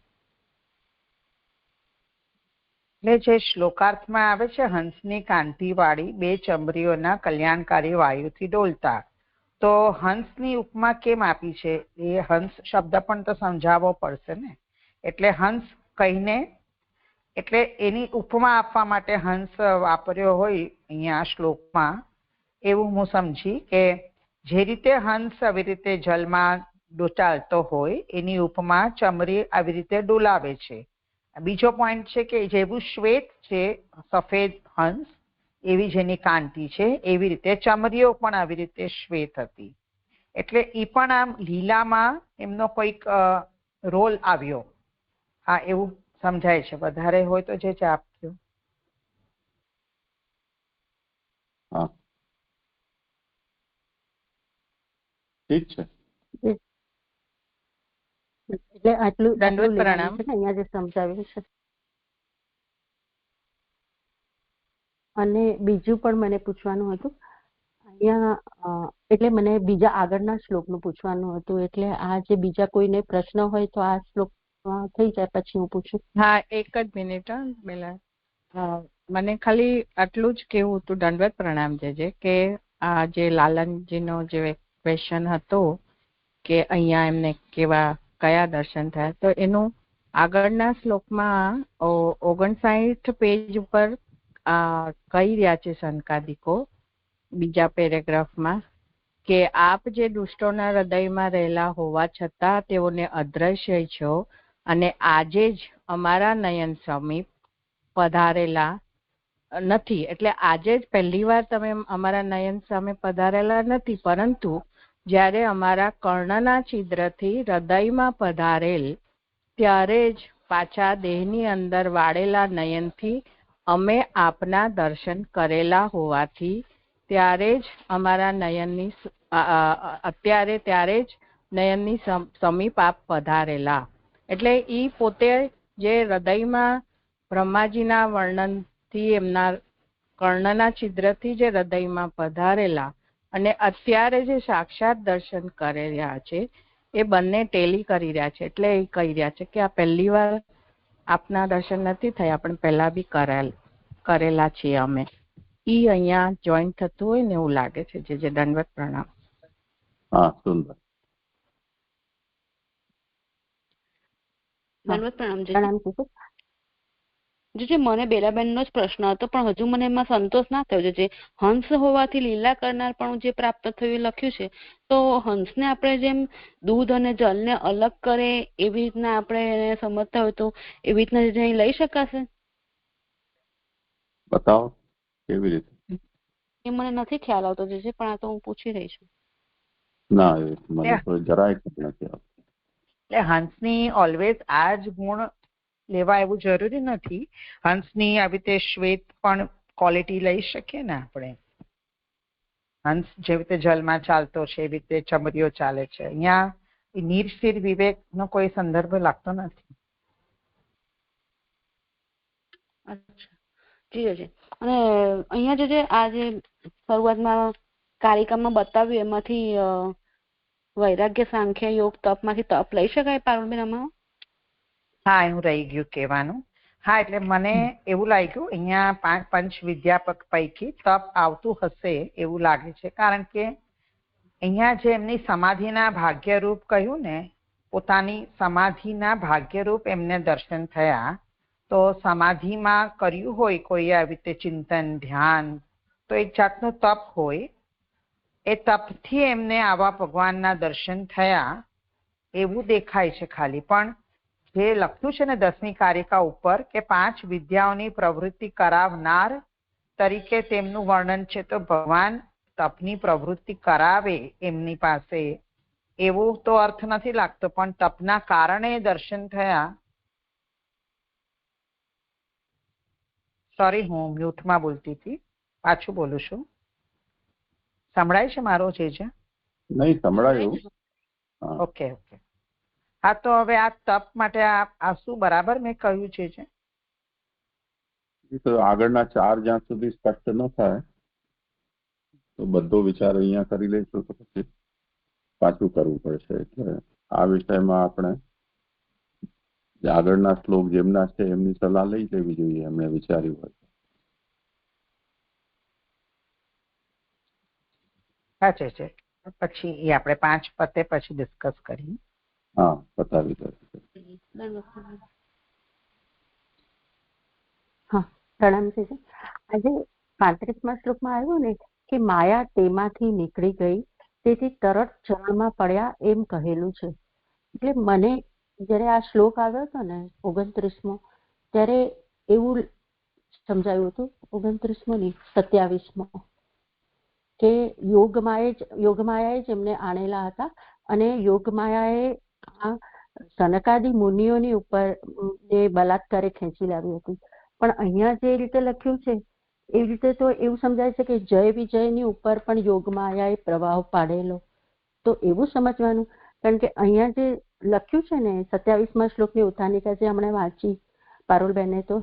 એટલે જે શ્લોકાર્થમાં આવે છે હંસની કાંતિવાળી બે ચમરીઓના કલ્યાણકારી વાયુથી ડોલતા, તો હંસની ઉપમા કેમ આપી છે? એ હંસ શબ્દ પણ તો સમજાવવો પડશે ને. એટલે હંસ કહીને એટલે એની ઉપમા આપવા માટે હંસ વાપર્યો હોય અહીંયા શ્લોકમાં, એવું હું સમજી કે જે રીતે હંસ આવી રીતે જલમાં ચાલતો હોય એની ઉપમા ચમરી આવી રીતે ડોલાવે છે. બીજો પોઈન્ટ છે કે જેવું શ્વેત છે સફેદ હંસ, એવી જેની કાંતિ છે એવી રીતે ચમરીઓ પણ આવી રીતે શ્વેત હતી. એટલે એ પણ આમ લીલામાં એમનો કોઈક રોલ આવ્યો. હા, એવું સમજાય છે. વધારે હોય તો જે આપજો. હા, ઠીક છે. એટલે આટલું દંડવત પ્રણામ. અહીંયા જે સમજાવ્યું છે. અને બીજું પણ મને પૂછવાનું હતું અહીંયા, એટલે મને બીજા આગળના શ્લોકનું પૂછવાનું હતું. એટલે આ જે બીજા કોઈને પ્રશ્ન હોય તો આ શ્લોક થઈ જાય પછી હું પૂછું. હા, એક જ મિનિટ પહેલા મને ખાલી આટલું જ કેવું હતું. દંડવત પ્રણામ છે કે આ જે લાલનજીનો જે ક્વેશ્ચન હતો કે અહીંયા એમને કયા દર્શન થયા, તો એનું આગળના શ્લોકમાં 59 પેજ ઉપર કહી રહ્યા છે સનકાદિકો બીજા પેરેગ્રાફમાં કે આપ જે દુષ્ટોના હૃદયમાં રહેલા હોવા છતાં તેઓને અદ્રશ્ય છો અને આજે જ અમારા નયન સમીપ પધારેલા નથી. એટલે આજે જ પહેલી વાર તમે અમારા નયન સામે પધારેલા નથી, પરંતુ જ્યારે અમારા કર્ણના છિદ્રથી હૃદયમાં પધારેલ ત્યારે જ પાછા દેહની અંદર વાળેલા નયનથી અમે આપના દર્શન કરેલા હોવાથી ત્યારે જ અમારા નયનની ત્યારે જ નયનની સમીપ આપ પધારેલા. એટલે ઈ પોતે જે હૃદયમાં બ્રહ્માજીના વર્ણનથી એમના કર્ણના છિદ્રથી જે હૃદયમાં પધારેલા અને અત્યારે જે સાક્ષાત દર્શન કરી રહ્યા છે એ બંને ટેલી કરી રહ્યા છે. એટલે એ કહી રહ્યા છે કે આ પહેલી વાર આપના દર્શન નથી થયા, પણ પહેલા બી કરેલા છીએ અમે. ઈ અહીંયા જોઈન્ટ થતું હોય ને એવું લાગે છે. જે દંડવત પ્રણામ. હા, સુંદર. દંડવત પ્રણામ. જે મને બેલાબેનનો જ પ્રશ્ન હતો, પણ હજુ મને એમાં સંતોષ ના થયો. જે હંસ હોવાથી લીલા કરનાર પણ જે પ્રાપ્ત થયું લખ્યું છે, તો હંસને આપણે જેમ દૂધ અને જલને અલગ કરે એવી રીતના આપણે સમજતા હોય તો એવી રીતના અહીં લઈ શકાશે? બતાવો કેવી રીતે. એ મને નથી ખ્યાલ આવતો જે છે, પણ આ તો હું પૂછી રહી છું. ના, એ મને તો જરાય નથી આવતું. એટલે હંસની ઓલવેઝ આ જ ગુણ લેવા એવું જરૂરી નથી. હંસની આવી રીતે શ્વેત પણ ક્વોલિટી લઈ શકીએ ને આપણે. હંસ જેવી રીતે જલમાં ચાલતો છે એવી રીતે ચમરીઓ ચાલે છે. અહીંયા નિર્સ્થિર વિવેક નો કોઈ સંદર્ભ લાગતો નથી. જી છે. અને અહીંયા જે આ જે શરૂઆતમાં કારિકામાં બતાવ્યું એમાંથી વૈરાગ્ય, સાંખ્ય, યોગ, તપ માંથી તપ લઈ શકાય પારુલબેન આમાં? હા, એવું રહી ગયું કહેવાનું. હા, એટલે મને એવું લાગ્યું અહીંયા પંચ વિદ્યાપક પૈકી તપ આવતું હશે એવું લાગે છે. કારણ કે અહીંયા જે એમની સમાધિના ભાગ્યરૂપ કહ્યું ને, પોતાની સમાધિના ભાગ્યરૂપ એમને દર્શન થયા. તો સમાધિમાં કર્યું હોય કોઈ આવી રીતે ચિંતન, ધ્યાન, તો એક જાતનું તપ હોય. એ તપથી એમને આવા ભગવાનના દર્શન થયા એવું દેખાય છે ખાલી. પણ જે લખ્યું છે ને 10મી કારિકા ઉપર કે 5 વિદ્યાઓની પ્રવૃત્તિ કરાવનાર તરીકે તેમનું વર્ણન છે, તો ભગવાન તપની પ્રવૃત્તિ કરાવે એમની પાસે એવો તો અર્થ નથી લાગતો. પણ તપના કારણે દર્શન થયા. સોરી, હું મ્યુટમાં બોલતી હતી, પાછું બોલું છું. સંભળાય છે મારો જે છે? નહીં સંભળાયું. ઓકે. હા, તો હવે આ તપ માટે આ શું બરાબર મેં કહ્યું છે? તો આગળના 4 જ્યાં સુધી સ્પષ્ટ ન થાય તો બધો વિચાર અહીંયા કરી લઈશું તો પછી પાછું કરવું પડશે. એટલે આ વિષયમાં આપણે આગળના શ્લોક જેમના છે એમની સલાહ લઈ લેવી જોઈએ, એમને વિચાર્યું હોય. સાચે છે. પછી એ આપણે 5 પતે પછી ડિસ્કસ કરીએ. હા, બતાવી દો. હા, પ્રણામ છે. આજે 35મા શ્લોકમાં આવ્યું ને કે માયા તેમાંથી નીકળી ગઈ તેથી તરત જળમાં પડ્યા એમ કહેલું છે. એટલે મને જયારે આ શ્લોક આવ્યો હતો ને 29મો, ત્યારે એવું સમજાયું હતું. 29મો નહીં, 27મો, કે યોગમાયાએ જ એમને આણેલા હતા અને યોગમાયાએ સનકાદી મુનિઓની ઉપર જે બલાત્કારે ખેંચી લાવી હતી. પણ અહીંયા જે રીતે લખ્યું છે એ રીતે તો એવું સમજાય છે કે જય વિજયની ઉપર પણ યોગમાયાએ પ્રભાવ પાડેલો. તો એવું સમજવાનું, કારણ કે અહીંયા જે લખ્યું છે ને 27મા શ્લોકની ઉત્થાનિકા જે હમણાં વાંચી પારુલબેને, તો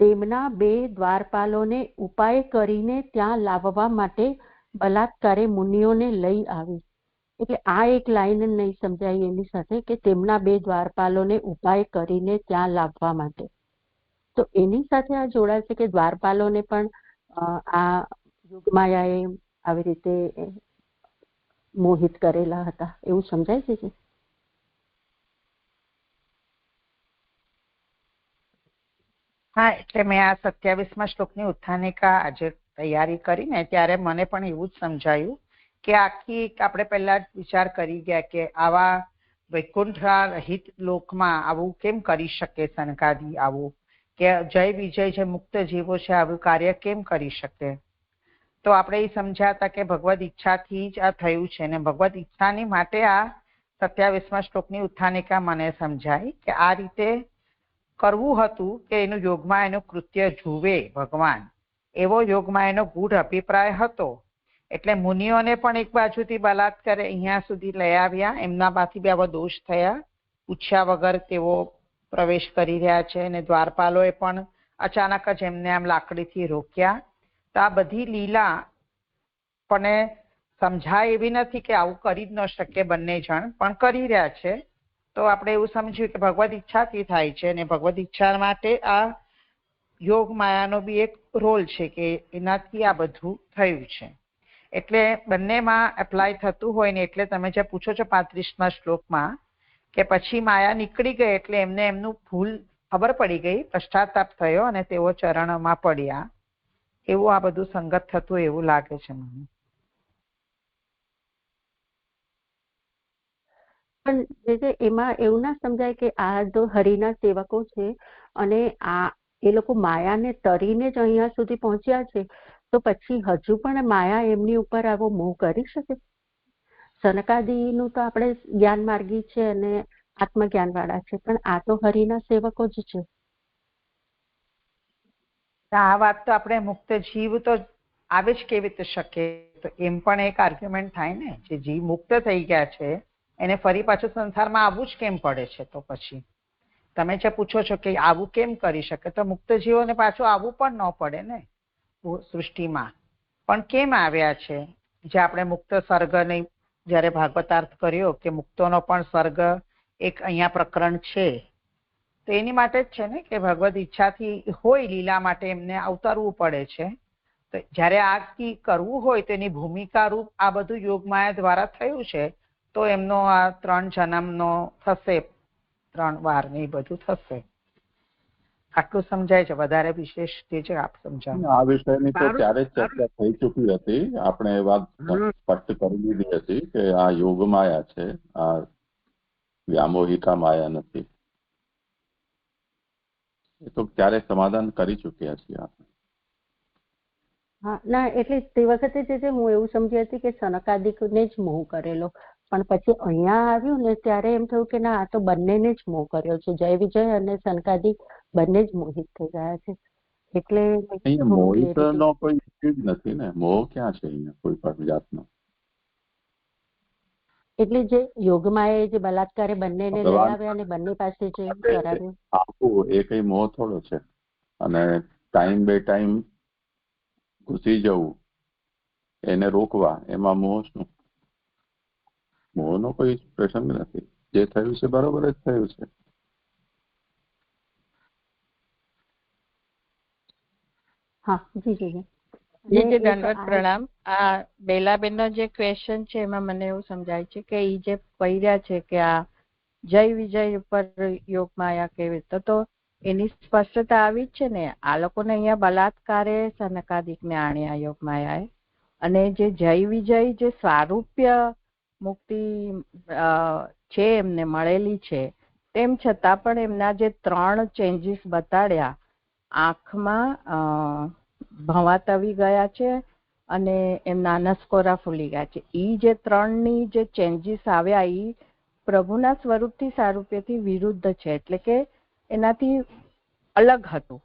તેમના 2 દ્વારપાલોને ઉપાય કરીને ત્યાં લાવવા માટે બલાત્કારે મુનિઓને લઈ આવી. એટલે આ એક લાઈન નહીં સમજાય એની સાથે કે તેમના 2 દ્વારપાલોને ઉપાય કરીને ત્યાં લાવવા માટે. તો એની સાથે આ જોડાય છે કે દ્વારપાલોને પણ આ યોગમાયાએ આવી રીતે મોહિત કરેલા હતા એવું સમજાય છે. હા, એટલે મેં આ 27મા શ્લોકની ઉત્થાનિકા આજે તૈયારી કરીને ત્યારે મને પણ એવું જ સમજાયું કે આખી આપણે પહેલા વિચાર કરી ગયા કે આવા વૈકુંઠ રહિત લોકમાં આવું કેમ કરી શકે સનકાદી, આવું કે જય વિજય જે મુક્ત જીવો છે આવું કાર્ય કેમ કરી શકે? તો આપણે એ સમજાતા કે ભગવદ ઈચ્છાથી જ આ થયું છે ને ભગવદ ઈચ્છાની માટે આ 27મા શ્લોકની ઉત્થાનિકા મને સમજાય કે આ રીતે કરવું હતું કે એનું યોગમાં એનું કૃત્ય જુએ ભગવાન, એવો યોગમાં એનો ગૂઢ અભિપ્રાય હતો. એટલે મુનિઓને પણ એક બાજુથી બલાત્કારે અહીંયા સુધી લઈ આવ્યા, એમનામાંથી બી આવા દોષ થયા, પૂછ્યા વગર તેઓ પ્રવેશ કરી રહ્યા છે અને દ્વારપાલોએ પણ અચાનક જ એમને આમ લાકડીથી રોક્યા. તો આ બધી લીલા પણ સમજાય એવી નથી કે આવું કરી જ ન શકે, બંને જણ પણ કરી રહ્યા છે. તો આપણે એવું સમજ્યું કે ભગવદ ઈચ્છાથી થાય છે અને ભગવદ ઈચ્છા માટે આ યોગ માયાનો બી એક રોલ છે કે એનાથી આ બધું થયું છે. એટલે બંનેમાં એપ્લાય થતું હોય ને એટલે તમે જે પૂછો છો 35મા શ્લોકમાં કે પછી માયા નીકળી ગઈ એટલે એમને એમનું ભૂલ ખબર પડી ગઈ, પશ્ચાતાપ થયો અને તેઓ ચરણોમાં પડ્યા, એવું આ બધું સંગત થતું એવું લાગે છે મને. પણ એમાં એવું ના સમજાય કે આ જો હરિના સેવકો છે અને આ એ લોકો માયાને તરીને જ અહીંયા સુધી પહોંચ્યા છે, તો પછી હજુ પણ માયા એમની ઉપર આવો મોહ કરી શકે? સનકાદીનું તો આપણે જ્ઞાન માર્ગી છે અને આત્મજ્ઞાન વાળા છે, પણ આ તો હરિના સેવકો જ છે. આ વાત તો આપણે મુક્ત જીવ તો આવે જ કેવી રીતે શકે? તો એમ પણ એક આર્ગ્યુમેન્ટ થાય ને, જે જીવ મુક્ત થઈ ગયા છે એને ફરી પાછું સંસારમાં આવવું જ કેમ પડે છે? તો પછી તમે જે પૂછો છો કે આવું કેમ કરી શકે, તો મુક્ત જીવોને પાછું આવવું પણ ન પડે ને સૃષ્ટિમાં. પણ કેમ આવ્યા છે? જે આપણે મુક્ત સર્ગને જયારે ભાગવતાર્થ કર્યો કે મુક્તોનો પણ સર્ગ એક અહીંયા પ્રકરણ છે, તો એની માટે જ છે ને કે ભગવદ ઈચ્છાથી હોય લીલા માટે એમને અવતરવું પડે છે. તો જયારે આ કરવું હોય તો એની ભૂમિકા રૂપ આ બધું યોગમાયા દ્વારા થયું છે, તો એમનો આ 3 જન્મનો થશે, 3 વાર ને એ બધું થશે. આટલું સમજાય છે, વધારે વિશેષ જે છે આપ સમજાવો. આ વિષયની તો ત્યારે જ ચર્ચા થઈ ચૂકી હતી, આપણે એ વાત સ્પષ્ટ કરી દીધી હતી કે આ યોગ માયા છે, આ વ્યામોહિકા માયા નથી. એ તો ત્યારે સમાધાન કરી ચૂક્યા છીએ આપણે. હા ના, એટલે તે વખતે જે હું એવું સમજી હતી કે સનકાદિકને જ મોહ કરેલો, પણ પછી અહીંયા આવ્યું ને ત્યારે એમ થયું કે ના, આ તો બંનેને જ મોહ કર્યો છે. જય વિજય અને સનકાદિક બંને જ મોહિત થઈ ગયા છે. એટલે મોહિતનો કોઈ ઇસ્યુ જ નથી ને, મોહ ક્યાં છે અહીંયા કોઈ પણ જાતનો? એટલે જે યોગમાં જે બલાત્કારે બંનેને લઈ આવ્યા અને બંને પાસે જે કરાવ્યું, આખું એ કઈ મોહ થોડો છે. અને ટાઈમ બે ટાઈમ ઘૂસી જવું, એને રોકવા, એમાં મોહ શું? મોહનો કોઈ પ્રસંગ નથી. જે થયું છે બરોબર જ થયું છે. હા જી જી દંડવત પ્રણામ. આ બેલાબેનનો જે ક્વેશ્ચન છે એમાં મને એવું સમજાય છે કે એ જે કહ્યા છે કે આ જય વિજય ઉપર યોગ માયા કેવી રીતે, તો એની સ્પષ્ટતા આવી જ છે ને. આ લોકોને અહીંયા બલાત્કારે સનકાદિકને આણ્યા યોગ માયાએ, અને જે જય વિજય જે સ્વારૂપ્ય મુક્તિ છે એમને મળેલી છે, તેમ છતાં પણ એમના જે 3 ચેન્જીસ બતાડ્યા, આંખમાં ભવાત આવી ગયા છે અને એમના નસકોરા ફૂલી ગયા છે, એ જે 3ની જે ચેન્જીસ આવ્યા એ પ્રભુના સ્વરૂપથી સારૂપ્યથી વિરુદ્ધ છે, એટલે કે એનાથી અલગ હતું.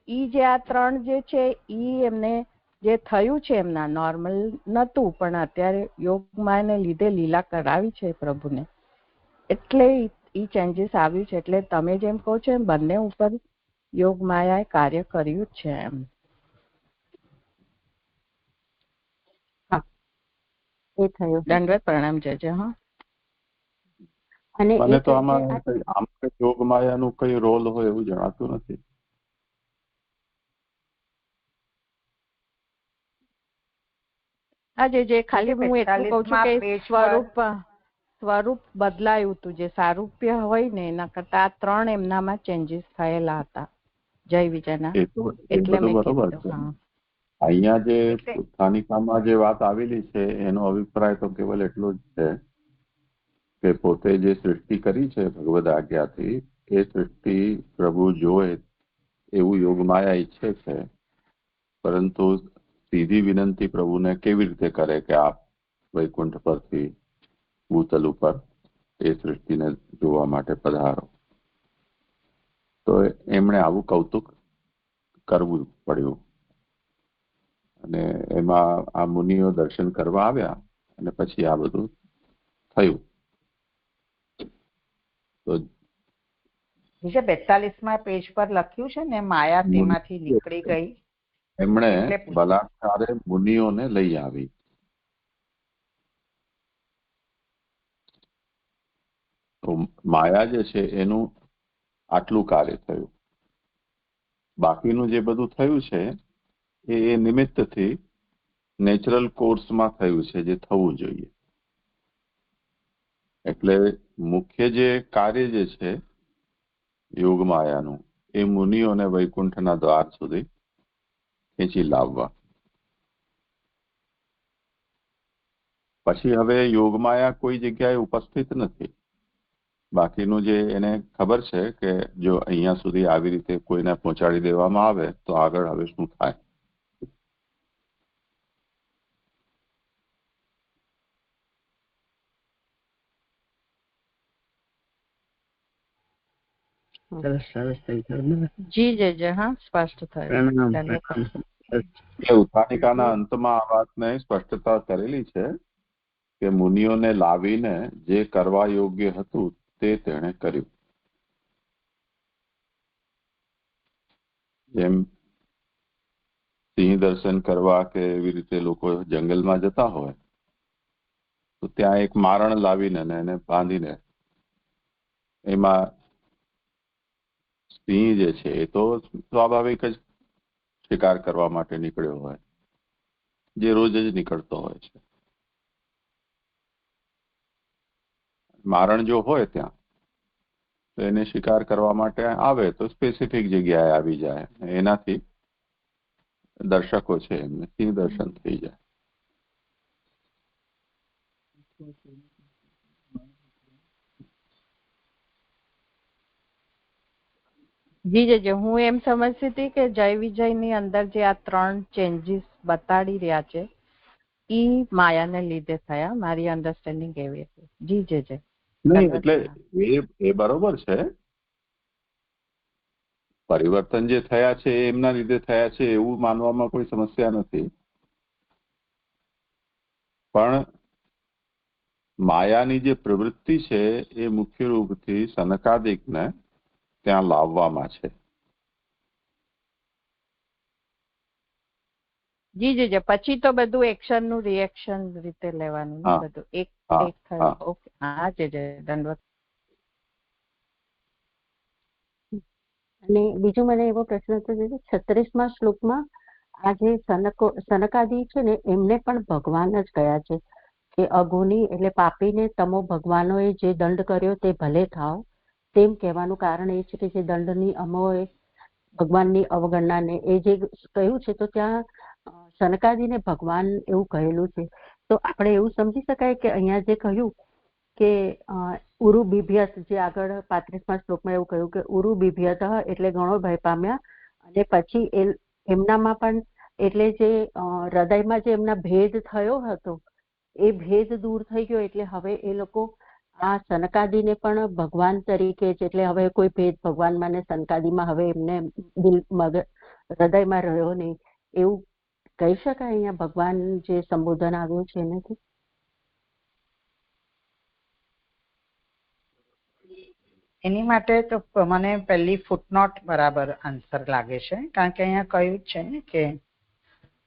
એ જે આ 3 જે છે એ એમને જે થયું છે એમના નોર્મલ નહોતું, પણ અત્યારે યોગમાયાને લીધે લીલા કરાવી છે પ્રભુને, એટલે એ ચેન્જીસ આવ્યું છે. એટલે તમે જેમ કહો છો એમ બંને ઉપર યોગ માયાએ કાર્ય કર્યું જ છે એમ. એ થયું. દંડવત પ્રણામ જજે. હા, અને મને તો આમાં યોગ માયાનું કઈ રોલ હોય એવું જણાતું નથી. હા, જે ખાલી હું એટલું કહું છું કે સ્વરૂપ બદલાયું હતું. જે સારૂપ્ય હોય ને એના કરતા આ 3 એમનામાં ચેન્જીસ થયેલા હતા જય વિજયના, એટલે મેં કીધું. અહીંયા જે સ્થાનિકામાં જે વાત આવેલી છે એનો અભિપ્રાય તો કેવલ એટલો જ છે કે પોતે જે સૃષ્ટિ કરી છે ભગવદ આજ્ઞાથી એ સૃષ્ટિ પ્રભુ જોવે એવું યોગમાયા ઈચ્છે છે, પરંતુ સીધી વિનંતી પ્રભુને કેવી રીતે કરે કે આપ વૈકુંઠ પરથી ભૂતલ ઉપર એ સૃષ્ટિને જોવા માટે પધારો. તો એમણે આવું કૌતુક કરવું પડ્યું અને એમાં આ મુનિઓ દર્શન કરવા આવ્યા અને પછી આ બધું થયું. તો 42માં પેજ પર લખ્યું છે ને, માયા તેમાંથી નીકળી ગઈ. એમણે બલાત્કારે મુનિઓને લઈ આવી. તો માયા જે છે એનું આટલું કાર્ય થયું. બાકીનું જે બધું થયું છે એ નિમિત્તથી નેચરલ કોર્સમાં થયું છે, જે થવું જોઈએ. એટલે મુખ્ય જે કાર્ય જે છે યોગમાયાનું એ મુનિઓને વૈકુંઠના દ્વાર સુધી ખેંચી લાવવા. પછી હવે યોગમાયા કોઈ જગ્યાએ ઉપસ્થિત નથી. બાકીનું જે એને ખબર છે કે જો અહીંયા સુધી આવી રીતે કોઈને પહોંચાડી દેવામાં આવે તો આગળ હવે શું થાય. ઉત્થાનિકાના અંતમાં આ વાતને સ્પષ્ટતા કરેલી છે કે મુનિઓને લાવીને જે કરવા યોગ્ય હતું તે તેણે કર્યું. જેમ સિંહ દર્શન કરવા કે એવી રીતે લોકો જંગલમાં જતા હોય તો ત્યાં એક મારણ લાવીને એને બાંધીને એમાં સિંહ જે છે એ તો સ્વાભાવિક જ શિકાર કરવા માટે નીકળ્યો હોય, જે રોજ જ નીકળતો હોય છે. મારણ જો હોય ત્યાં તો એને શિકાર કરવા માટે આવે તો સ્પેસિફિક જગ્યાએ આવી જાય. એનાથી દર્શકો છે એમને સિંહ દર્શન થઈ જાય. જી હું એમ સમજતી હતી કે જય વિજયની અંદર જે આ 3 ચેન્જીસ બતાડી રહ્યા છે ઈ માયાને લીધે થયા. મારી અન્ડરસ્ટેન્ડિંગ એવી હતી. જી નહીં, એટલે એ બરોબર છે. પરિવર્તન જે થયા છે એ એમના લીધે થયા છે એવું માનવામાં કોઈ સમસ્યા નથી. પણ માયાની જે પ્રવૃત્તિ છે એ મુખ્ય રૂપથી સનકાદિકને ત્યાં લાવવામાં છે. જી પછી તો બધું એક્શન નું રિએક્શન રીતે લેવાનું બધું એક થયું. ઓકે, હા દંડવત. અને બીજું મને એવો પ્રશ્ન હતો, 36મા શ્લોકમાં આ જે સનકાદી છે ને એમને પણ ભગવાન જ કયા છે કે અગુની એટલે પાપીને તમો ભગવાનોએ જે દંડ કર્યો તે ભલે થાવ. તેમ કહેવાનું કારણ એ છે કે જે દંડની અમોએ ભગવાનની અવગણનાને એ જે કહ્યું છે તો ત્યાં સનકાદીને ભગવાન એવું કહેલું છે. તો આપણે એવું સમજી શકાય કે અહીંયા જે કહ્યું કે ઉરુ બિભ્યત, જે આગળ 35મા શ્લોકમાં એવું કહ્યું કે ઉરુ બિભ્યત એટલે ઘણો ભય પામ્યા. અને પછી એમનામાં પણ એટલે જે હૃદયમાં જે એમના ભેદ થયો હતો એ ભેદ દૂર થઈ ગયો. એટલે હવે એ લોકો આ સનકાદીને પણ ભગવાન તરીકે જ, એટલે હવે કોઈ ભેદ ભગવાનમાં ને સનકાદીમાં હવે એમને હૃદયમાં રહ્યો નહીં એવું કહી શકાય. અહીંયા ભગવાન જે સંબોધન આવ્યું છે એનાથી એની માટે તો મને પહેલી ફૂટનોટ બરાબર આન્સર લાગે છે, કારણ કે અહીંયા કહ્યું છે કે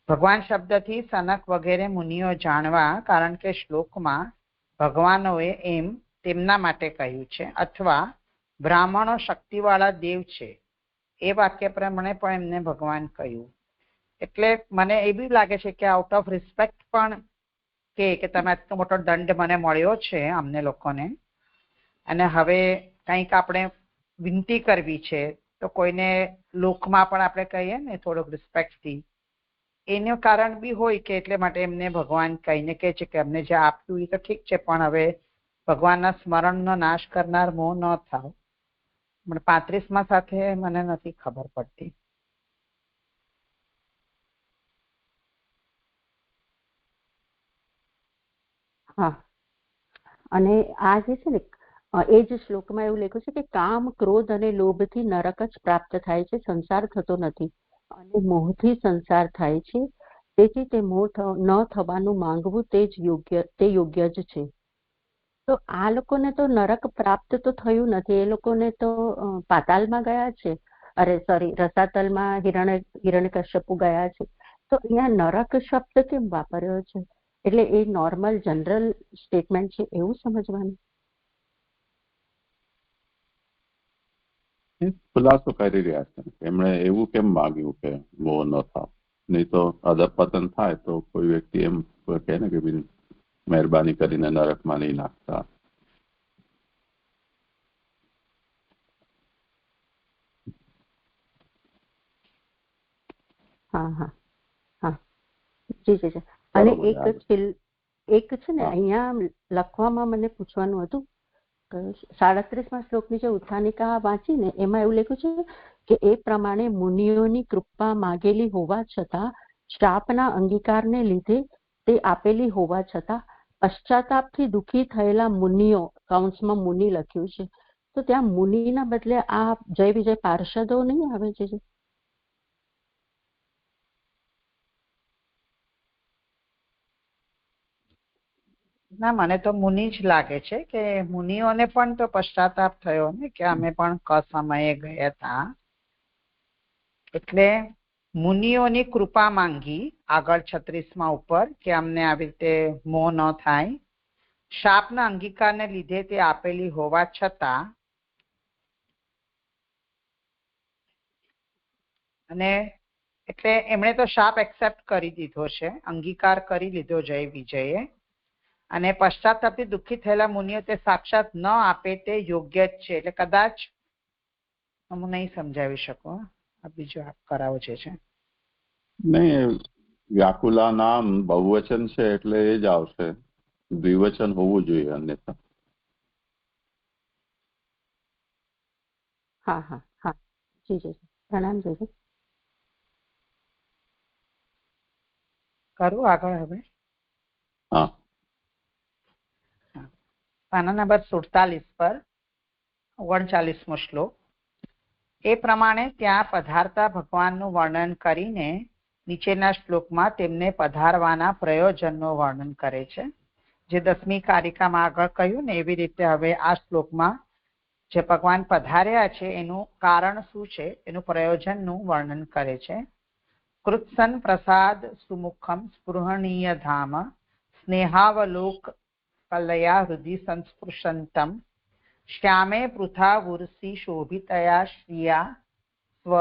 ભગવાન શબ્દથી સનક વગેરે મુનિઓ જાણવા, કારણ કે શ્લોકમાં ભગવાનોએ એમ તેમના માટે કહ્યું છે અથવા બ્રાહ્મણો શક્તિવાળા દેવ છે એ વાક્ય પ્રમાણે પણ એમને ભગવાન કહ્યું. એટલે મને એ બી લાગે છે કે આઉટ ઓફ રિસ્પેક્ટ પણ કે તમે આટલો મોટો દંડ મને મળ્યો છે અમને લોકોને, અને હવે કંઈક આપણે વિનંતી કરવી છે તો કોઈને લોકમાં પણ આપણે કહીએ ને થોડોક રિસ્પેક્ટથી, એનું કારણ બી હોય કે એટલે માટે એમને ભગવાન કહીને કહે છે કે અમને જે આપ્યું એ તો ઠીક છે, પણ હવે ભગવાનના સ્મરણનો નાશ કરનાર મોહ ન થાવ. પણ 35માં સાથે મને નથી ખબર પડતી. હા, અને આ જે છે ને એ જ શ્લોકમાં એવું લખ્યું છે કે કામ, ક્રોધ અને લોભથી નરક જ પ્રાપ્ત થાય છે, સંસાર થતો નથી. અને મોહથી સંસાર થાય છે, તેથી તે મોહ ન થવાનું માંગવું તે યોગ્ય જ છે. તો આ લોકોને તો નરક પ્રાપ્ત તો થયું નથી, એ લોકોને તો પાતાલમાં ગયા છે, રસાતલમાં હિરણ્યકશ્યપુ ગયા છે. તો અહીંયા નરક શબ્દ કેમ વાપર્યો છે? એટલે એ નોર્મલ જનરલ સ્ટેટમેન્ટ છે એવું સમજવાનું. ખુલાસો કરી રહ્યા છે એમણે એવું કેમ માગ્યું કે મોહ ન થાવ, નહીં તો અધપતન થાય તો કોઈ વ્યક્તિ એમ કહે ને કે મહેરબાની કરીને નરકમાં નહીં નાખતા. હા હા હા, જી જી. અને એક છે ને અહીંયા લખવામાં મને પૂછવાનું હતું, 37માં શ્લોકની જે ઉત્થાનિકા વાંચીને એમાં એવું લખ્યું છે કે એ પ્રમાણે મુનિઓની કૃપા માગેલી હોવા છતાં, શ્રાપના અંગીકારને લીધે તે આપેલી હોવા છતાં પશ્ચાતાપથી દુઃખી થયેલા મુનિઓ, કૌંસમાં મુનિ લખ્યું છે, તો ત્યાં મુનિના બદલે આ જય વિજય પાર્ષદો નહીં આવે છે? ના, મને તો મુનિ જ લાગે છે કે મુનિઓને પણ તો પશ્ચાતાપ થયો ને કે અમે પણ સમયે ગયા હતા, એટલે મુનિઓની કૃપા માંગી આગળ 36માં ઉપર કે અમને આવી રીતે મોહ ન થાય, શાપના અંગીકારને લીધે તે આપેલી હોવા છતાં, અને એટલે એમણે તો શાપ એક્સેપ્ટ કરી દીધો છે, અંગીકાર કરી લીધો જય વિજયે, અને પશ્ચાતાપથી દુઃખી થયેલા મુનિઓ તે સાક્ષાત ન આપે તે યોગ્ય જ છે. એટલે કદાચ હું નહીં સમજાવી શકું, બીજું આપ કરાવો છે. નહીં, વ્યાકુલા નામ બહુવચન છે એટલે એ જ આવશે, દ્વિવચન હોવું જોઈએ અન્યથા. હા હા હા, જી જી, પ્રણામ જી. કરું આગળ હવે? હા, પાના નંબર 47 પર 39મો શ્લોક. એ પ્રમાણે ત્યાં પધારતા ભગવાનનું વર્ણન કરીને નીચેના શ્લોકમાં તેમને પધારવાના પ્રયોજનનું વર્ણન કરે છે. જે 10મી કારિકામાં આગળ કહ્યું ને એવી રીતે હવે આ શ્લોકમાં જે ભગવાન પધાર્યા છે એનું કારણ શું છે, એનું પ્રયોજનનું વર્ણન કરે છે. કૃત્સન પ્રસાદ સુમુખમ સ્પૃહણીય ધામ સ્નેહાવલોક કલયા હૃદિ સંસ્પૃશંતમ શ્યામે પૃથા ઉર્સી શોભિતયા શ્રિયા સ્વ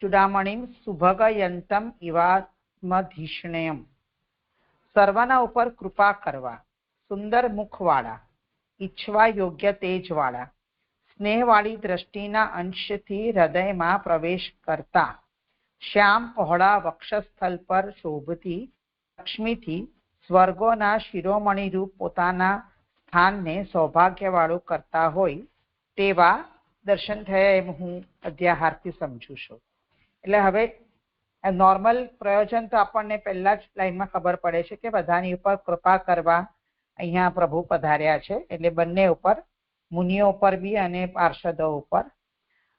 ચૂડામણીમ સુભગયંતમ ઇવાત્મધિષ્ણયમ. સર્વના ઉપર કૃપા કરવા, સુંદર મુખવાળા, ઈચ્છવા યોગ્ય તેજવાળા, સ્નેહવાળી દ્રષ્ટિના અંશથી હૃદયમાં પ્રવેશ કરતા, શ્યામ પહોળા વક્ષસ્થલ પર શોભતી લક્ષ્મીથી સ્વર્ગોના શિરોમણીરૂપ પોતાના સ્થાનને સૌભાગ્યવાળું કરતા હોય તેવા દર્શન થયા એમ હું અધ્યાહારથી સમજુ છું. એટલે હવે નોર્મલ પ્રયોજન તો આપણને પહેલા જ લાઈનમાં ખબર પડે છે કે બધાની ઉપર કૃપા કરવા અહીંયા પ્રભુ પધાર્યા છે, એટલે બંને ઉપર, મુનિઓ ઉપર બી અને પાર્ષદો ઉપર.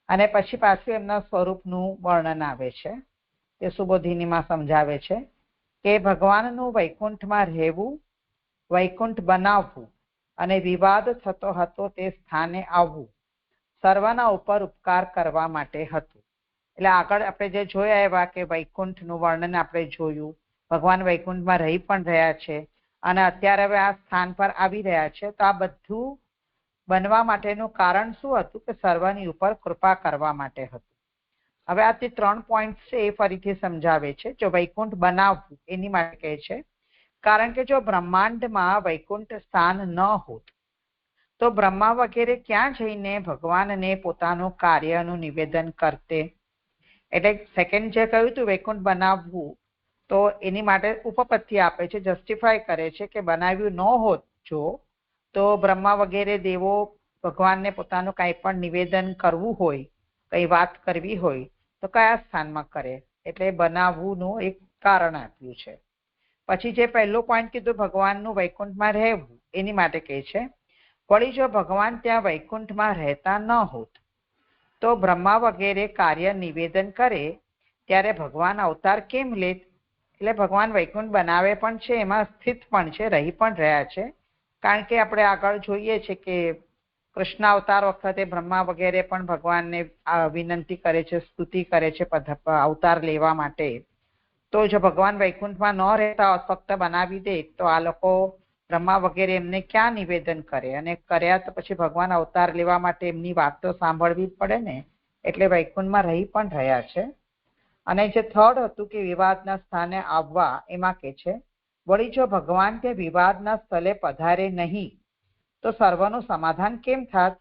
અને પછી પાછું એમના સ્વરૂપનું વર્ણન આવે છે. તે સુબોધિનીમાં સમજાવે છે કે ભગવાનનું વૈકુંઠમાં રહેવું, વૈકુંઠ બનાવવું અને વિવાદ થતો હતો તે સ્થાને આવવું સર્વના ઉપર ઉપકાર કરવા માટે હતું. એટલે આગળ આપણે જે જોયા એવા કે વૈકુંઠનું વર્ણન આપણે જોયું, ભગવાન વૈકુંઠમાં રહી પણ રહ્યા છે અને અત્યારે હવે આ સ્થાન પર આવી રહ્યા છે. તો આ બધું બનવા માટેનું કારણ શું હતું? કે સર્વની ઉપર કૃપા કરવા માટે હતું. હવે આ તે 3 પોઈન્ટ છે એ ફરીથી સમજાવે છે. જો વૈકુંઠ બનાવવું એની માટે કહે છે, કારણ કે જો બ્રહ્માંડમાં વૈકુંઠ સ્થાન ન હોત તો બ્રહ્મા વગેરે ક્યાં જઈને ભગવાનને પોતાનું કાર્યનું નિવેદન કરતે? એટલે સેકન્ડ જે કહ્યું હતું વૈકુંઠ બનાવવું, તો એની માટે ઉપપત્તિ આપે છે, જસ્ટિફાય કરે છે કે બનાવ્યું ન હોત જો તો બ્રહ્મા વગેરે દેવો ભગવાનને પોતાનું કંઈ પણ નિવેદન કરવું હોય, કઈ વાત કરવી હોય તો કયા સ્થાનમાં કરે, એટલે બનાવવું એક કારણ આપ્યું છે. પછી જે પહેલો પોઈન્ટ કીધું ભગવાનનું વૈકુંઠમાં રહેવું, એની માટે કહે છે વળી જો ભગવાન ત્યાં વૈકુંઠમાં રહેતા ન હોત તો બ્રહ્મા વગેરે કાર્ય નિવેદન કરે ત્યારે ભગવાન અવતાર કેમ લેત? એટલે ભગવાન વૈકુંઠ બનાવે પણ છે, એમાં સ્થિત પણ છે, રહી પણ રહ્યા છે. કારણ કે આપણે આગળ જોઈએ છે કે કૃષ્ણ અવતાર વખતે બ્રહ્મા વગેરે પણ ભગવાનને વિનંતી કરે છે, સ્તુતિ કરે છે અવતાર લેવા માટે. તો જો ભગવાન વૈકુંઠમાં ન રહેતા હોત, ફક્ત બનાવી દે, તો આ લોકો બ્રહ્મા વગેરે એમને ક્યાં નિવેદન કરે, અને કર્યા તો પછી ભગવાન અવતાર લેવા માટે એમની વાત તો સાંભળવી જ પડે ને. એટલે વૈકુંઠમાં રહી પણ રહ્યા છે. અને જે થર્ડ હતું કે વિવાદના સ્થાને આવવા, એમાં કે છે વળી જો ભગવાન તે વિવાદના સ્થળે પધારે નહીં તો સર્વનું સમાધાન કેમ થાત?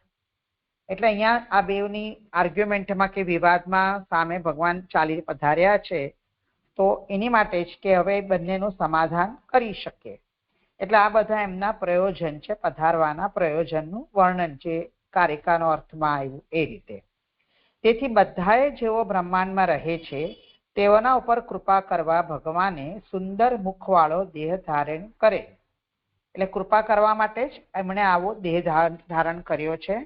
એટલે અહીંયા આ બેવની આર્ગ્યુમેન્ટમાં કે વિવાદમાં સામે ભગવાન ચાલી પધાર્યા છે, તો એની માટે જ કે હવે બંનેનું સમાધાન કરી શકે. એટલે આ બધા એમના પ્રયોજન છે, પધારવાના પ્રયોજનનું વર્ણન જે કારિકાનો અર્થમાં આવ્યું એ રીતે. તેથી બધાએ જેઓ બ્રહ્માંડમાં રહે છે તેઓના ઉપર કૃપા કરવા ભગવાને સુંદર મુખવાળો દેહ ધારણ કરે. એટલે કૃપા કરવા માટે જ એમણે આવો દેહ ધારણ કર્યો છે,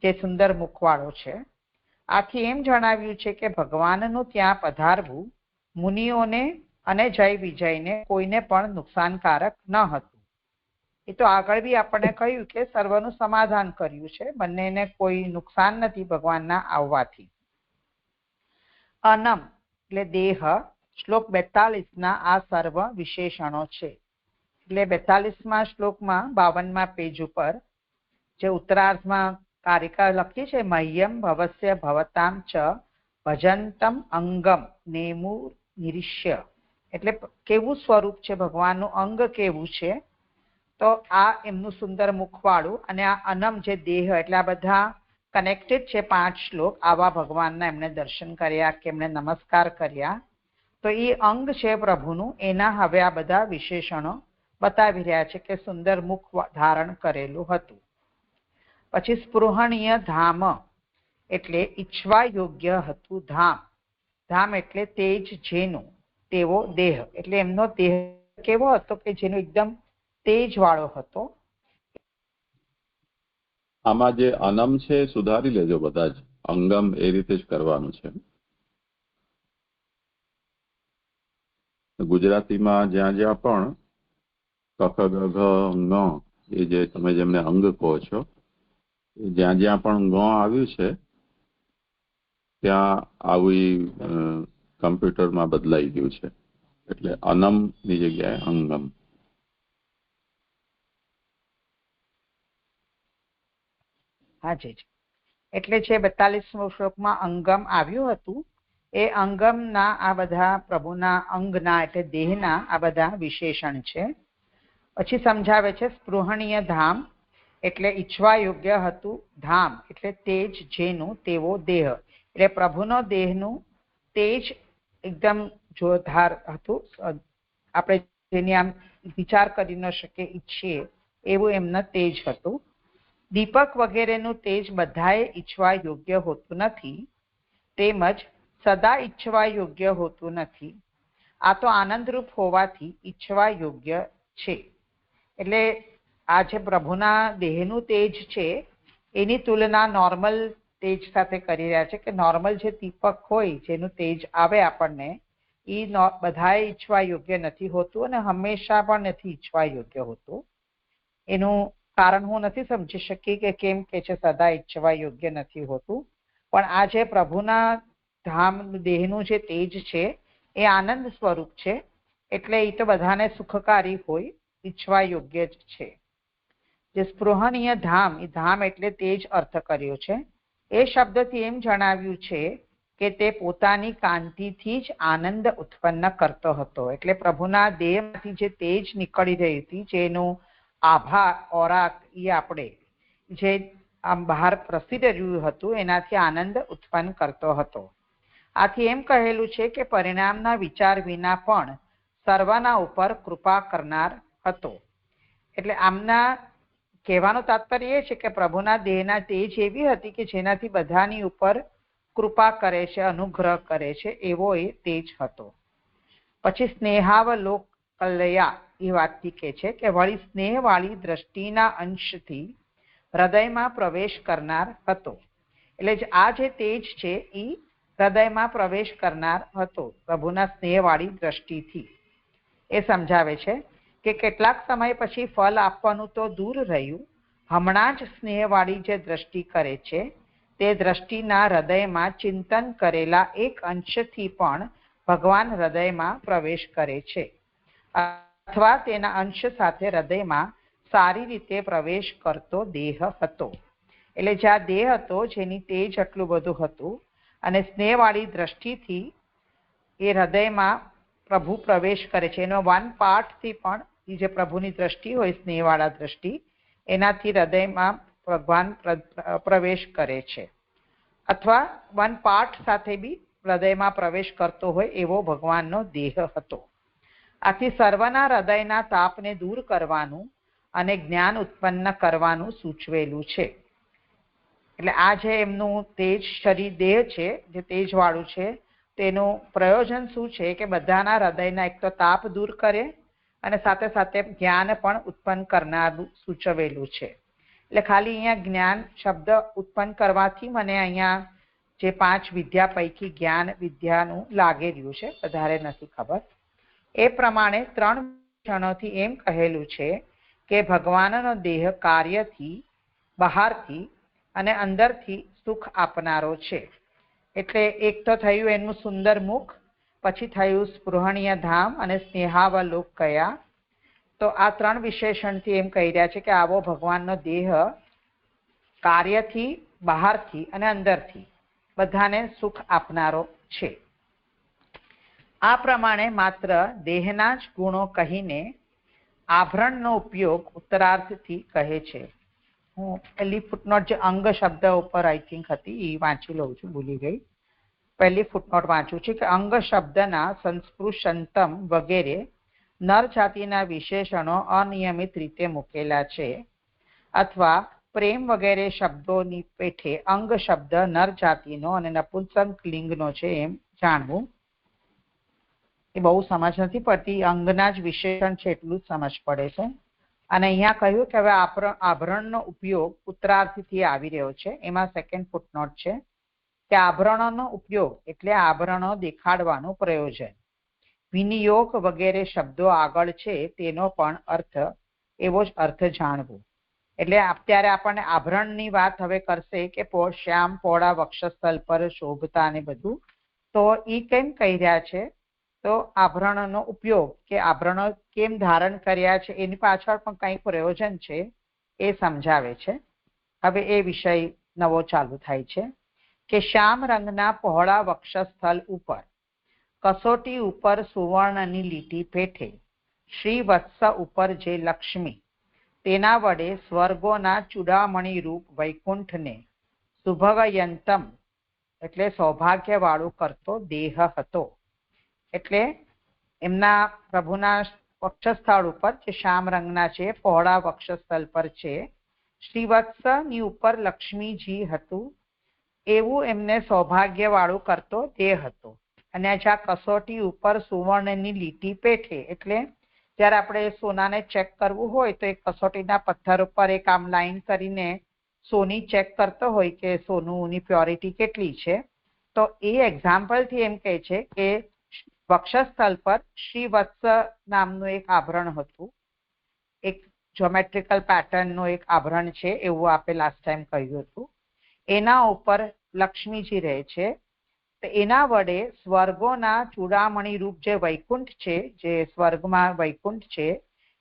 જે સુંદર મુખવાળો છે. આથી એમ જણાવ્યું છે કે ભગવાનનું ત્યાં પધારવું મુનિઓને અને જય વિજયને કોઈને પણ નુકસાનકારક ન હતું. એ તો આગળ બી આપણને કહ્યું કે સર્વનું સમાધાન કર્યું છે, બંનેને કોઈ નુકસાન નથી ભગવાનના આવવાથી. અનમ એટલે દેહ, શ્લોક 42 આ સર્વ વિશેષણો છે. એટલે 42મા શ્લોકમાં 52મા પેજ ઉપર જે ઉત્તરાર્ધમાં કારિકા લખી છે મહ્યમ ભવસ્ય ભવતામ ચ ભજંતમ અંગમ નેમુ નિરીશ્ય, એટલે કેવું સ્વરૂપ છે ભગવાનનું, અંગ કેવું છે, તો આ એમનું સુંદર મુખવાળું અને આ અનમ જે દેહ, એટલે આ બધા કનેક્ટેડ છે 5 શ્લોક. આવા ભગવાનના એમણે દર્શન કર્યા કે એમણે નમસ્કાર કર્યા, તો એ અંગ છે પ્રભુનું, એના હવે આ બધા વિશેષણો બતાવી રહ્યા છે કે સુંદર મુખ ધારણ કરેલું હતું. પછી સ્પૃહણીય ધામ એટલે ઈચ્છવા યોગ્ય હતું ધામ. ધામ એટલે તેજ જેનું, તેવો દેહ, એટલે એમનો દેહ કેવો હતો કે જેનો એકદમ તેજ વાળો હતો. આમાં જે અનમ છે સુધારી લેજો બધા જ, અંગમ એ રીતે જ કરવાનું છે. ગુજરાતીમાં જ્યાં જ્યાં પણ કખ ગ ઘ ङ એ જે તમે જેમને અંગ કહો છો, જ્યાં જ્યાં પણ ङ આવ્યું છે ત્યાં આવી કમ્પ્યુટરમાં બદલાઈ ગયું છે. એટલે અનમ ની જગ્યાએ અંગમ. હાજી, એટલે જે 42મા શ્લોકમાં અંગમ આવ્યું હતું એ અંગમના આ બધા પ્રભુના અંગના એટલે દેહના આ બધા વિશેષણ છે. પછી સમજાવે છે સ્પૃહણીય ધામ એટલે ઈચ્છવા યોગ્ય હતું ધામ, એટલે તેજ જેનું તેવો દેહ, એટલે પ્રભુનો દેહનું તેજ એકદમ જોરદાર હતું. આપણે જેની આમ વિચાર કરી ન શકીએ, ઈચ્છીએ એવું એમના તેજ હતું. દીપક વગેરેનું તેજ બધાએ ઈચ્છવા યોગ્ય હોતું નથી, તેમજ સદા ઈચ્છવા યોગ્ય હોતું નથી. આ તો આનંદરૂપ હોવાથી ઈચ્છવા યોગ્ય છે. એટલે આ જે પ્રભુના દેહનું તેજ છે એની તુલના નોર્મલ તેજ સાથે કરી રહ્યા છે કે નોર્મલ જે દીપક હોય જેનું તેજ આવે આપણને, એ બધાએ ઈચ્છવા યોગ્ય નથી હોતું અને હંમેશા પણ નથી ઈચ્છવા યોગ્ય હોતું. એનું કારણ હું નથી સમજી શકી કે કેમ કે છે સદા ઈચ્છવા યોગ્ય નથી હોતું, પણ આ જે પ્રભુના ધામ દેહનું જે તેજ છે એ આનંદ સ્વરૂપ છે, એટલે એ તો બધાને સુખકારી હોય, ઈચ્છવા યોગ્ય જ છે. જે સ્પૃહણીય ધામ, એ ધામ એટલે તેજ અર્થ કર્યો છે. એ શબ્દથી એમ જણાવ્યું છે કે તે પોતાની કાંતિથી જ આનંદ ઉત્પન્ન કરતો હતો. એટલે પ્રભુના દેહમાંથી જે તેજ નીકળી રહી હતી, જેનું આભા ઓરા એ આપણે જે આમ બહાર પ્રસિદ્ધ રહ્યું હતું, એનાથી આનંદ ઉત્પન્ન કરતો હતો. આથી એમ કહેલું છે કે પરિણામના વિચાર વિના પણ સર્વના ઉપર કૃપા કરનાર હતો. એટલે આમના કહેવાનું તાત્પર્ય એ છે કે પ્રભુના દેહના તેજ એવી હતી કે જેનાથી બધાની ઉપર કૃપા કરે છે, અનુગ્રહ કરે છે, એવો એ તેજ હતો. પછી સ્નેહાવલોક કલ્યા એ વાતથી કહે છે કે વળી સ્નેહવાળી દ્રષ્ટિના અંશથી હૃદયમાં પ્રવેશ કરનાર હતો. એટલે આ જે તેજ છે એ હૃદયમાં પ્રવેશ કરનાર હતો પ્રભુના સ્નેહવાળી દ્રષ્ટિથી. એ સમજાવે છે કે કેટલાક સમય પછી ફલ આપવાનું તો દૂર રહ્યું, હમણાં જ સ્નેહવાળી જે દ્રષ્ટિ કરે છે તે દ્રષ્ટિના હૃદયમાં ચિંતન કરેલા એક અંશથી પણ ભગવાન હૃદયમાં પ્રવેશ કરે છે, અથવા તેના અંશ સાથે હૃદયમાં સારી રીતે પ્રવેશ કરતો દેહ હતો. એટલે જે આ દેહ હતો જેની તેજ આટલું બધું હતું અને સ્નેહવાળી દ્રષ્ટિથી એ હૃદયમાં પ્રભુ પ્રવેશ કરે છે, એનો વન પાર્ટથી પણ એ જે પ્રભુની દ્રષ્ટિ હોય સ્નેહવાળા દ્રષ્ટિ એનાથી હૃદયમાં ભગવાન પ્રવેશ કરે છે, અથવા વન પાર્ટ સાથે બી હૃદયમાં પ્રવેશ કરતો હોય એવો ભગવાનનો દેહ હતો. આથી સર્વના હૃદયના તાપને દૂર કરવાનું અને જ્ઞાન ઉત્પન્ન કરવાનું સૂચવેલું છે. એટલે આ જે એમનું તેજ શરીર દેહ છે જે તેજવાળું છે તેનું પ્રયોજન શું છે કે બધાના હૃદયના એક તો તાપ દૂર કરે અને સાથે સાથે જ્ઞાન પણ ઉત્પન્ન કરનારું સૂચવેલું છે. એટલે ખાલી અહીંયા જ્ઞાન શબ્દ ઉત્પન્ન કરવાથી મને અહીંયા જે 5 વિદ્યા પૈકી જ્ઞાન વિદ્યાનું લાગી રહ્યું છે, વધારે નથી ખબર. એ પ્રમાણે 3 ક્ષણોથી એમ કહેલું છે કે ભગવાનનો દેહ કાર્યથી, બહારથી અને અંદરથી સુખ આપનારો છે. એટલે એક તો થયું એનું સુંદર મુખ, પછી થયું સ્પૃહણીય ધામ અને સ્નેહાવલોક કયા. તો આ 3 વિશેષણથી એમ કહી રહ્યા છે કે આવો ભગવાનનો દેહ કાર્યથી, બહારથી અને અંદરથી બધાને સુખ આપનારો છે. આ પ્રમાણે માત્ર દેહના જ ગુણો કહીને આભરણનો ઉપયોગ ઉત્તરાર્થથી કહે છે. હું પહેલી ફૂટનોટ જે અંગ શબ્દ ઉપર આઈ થિંક હતી એ વાંચી લઉં છું, ભૂલી ગઈ. પહેલી ફૂટનોટ વાંચું છું કે અંગ શબ્દના સંસ્પૃશંતમ વગેરે નર જાતિના વિશેષણો અનિયમિત રીતે મૂકેલા છે, અથવા પ્રેમ વગેરે શબ્દોની પેઠે અંગ શબ્દ નર જાતિનો અને નપુંસક લિંગનો છે એમ જાણવું. એ બહુ સમજ નથી પડતી, અંગના જ વિશેષણ છે એટલું જ સમજ પડે છે. અને અહીંયા કહ્યું કે હવે આભરણનો ઉપયોગ ઉત્તરાર્થથી આવી રહ્યો છે, એમાં સેકન્ડ ફૂટનોટ છે કે આભરણોનો ઉપયોગ એટલે આભરણો દેખાડવાનું પ્રયોજન. વિનિયોગ વગેરે શબ્દો આગળ છે તેનો પણ અર્થ એવો જ અર્થ જાણવું. એટલે અત્યારે આપણને આભરણની વાત હવે કરશે કે શ્યામ પહોળા વક્ષસ્થળ પર શોભતા ને બધું, તો એ કેમ કહી રહ્યા છે? તો આભરણોનો ઉપયોગ કે આભરણો કેમ ધારણ કર્યા છે એની પાછળ પણ કંઈક પ્રયોજન છે એ સમજાવે છે. હવે એ વિષય નવો ચાલુ થાય છે કે શ્યામ રંગના પહોળા વક્ષસ્થળ ઉપર કસોટી ઉપર સુવર્ણની લીટી પેઠે શ્રી વત્સ ઉપર જે લક્ષ્મી તેના વડે સ્વર્ગોના ચૂડામણી રૂપ વૈકુંઠને સુભગયંતમ એટલે સૌભાગ્યવાળું કરતો દેહ હતો. એટલે એમના પ્રભુના વક્ષસ્થળ ઉપર જે શ્યામ રંગના છે પહોળા વક્ષસ્થળ પર છે શ્રીવત્સની ઉપર લક્ષ્મીજી હતું એવું એમને સૌભાગ્યવાળું કરતો દેહ હતો. અને જ્યાં કસોટી ઉપર સુવર્ણની લીટી પેઠે એટલે જ્યારે આપણે સોનાને ચેક કરવું હોય તો એક કસોટીના પથ્થર ઉપર એક આમ લાઈન કરીને સોની ચેક કરતો હોય કે સોનુંની પ્યોરિટી કેટલી છે. તો એ એક્ઝામ્પલથી એમ કહે છે કે વક્ષસ્થળ પર શ્રીવત્સ નામનું એક આભરણ હતું, એક જ્યોમેટ્રિકલ પેટર્નનું એક આભરણ છે એવું આપણે લાસ્ટ ટાઈમ કહ્યું હતું. એના ઉપર લક્ષ્મીજી રહે છે. તો એના વડે સ્વર્ગોના ચૂડામણી રૂપ જે વૈકુંઠ છે, જે સ્વર્ગમાં વૈકુંઠ છે,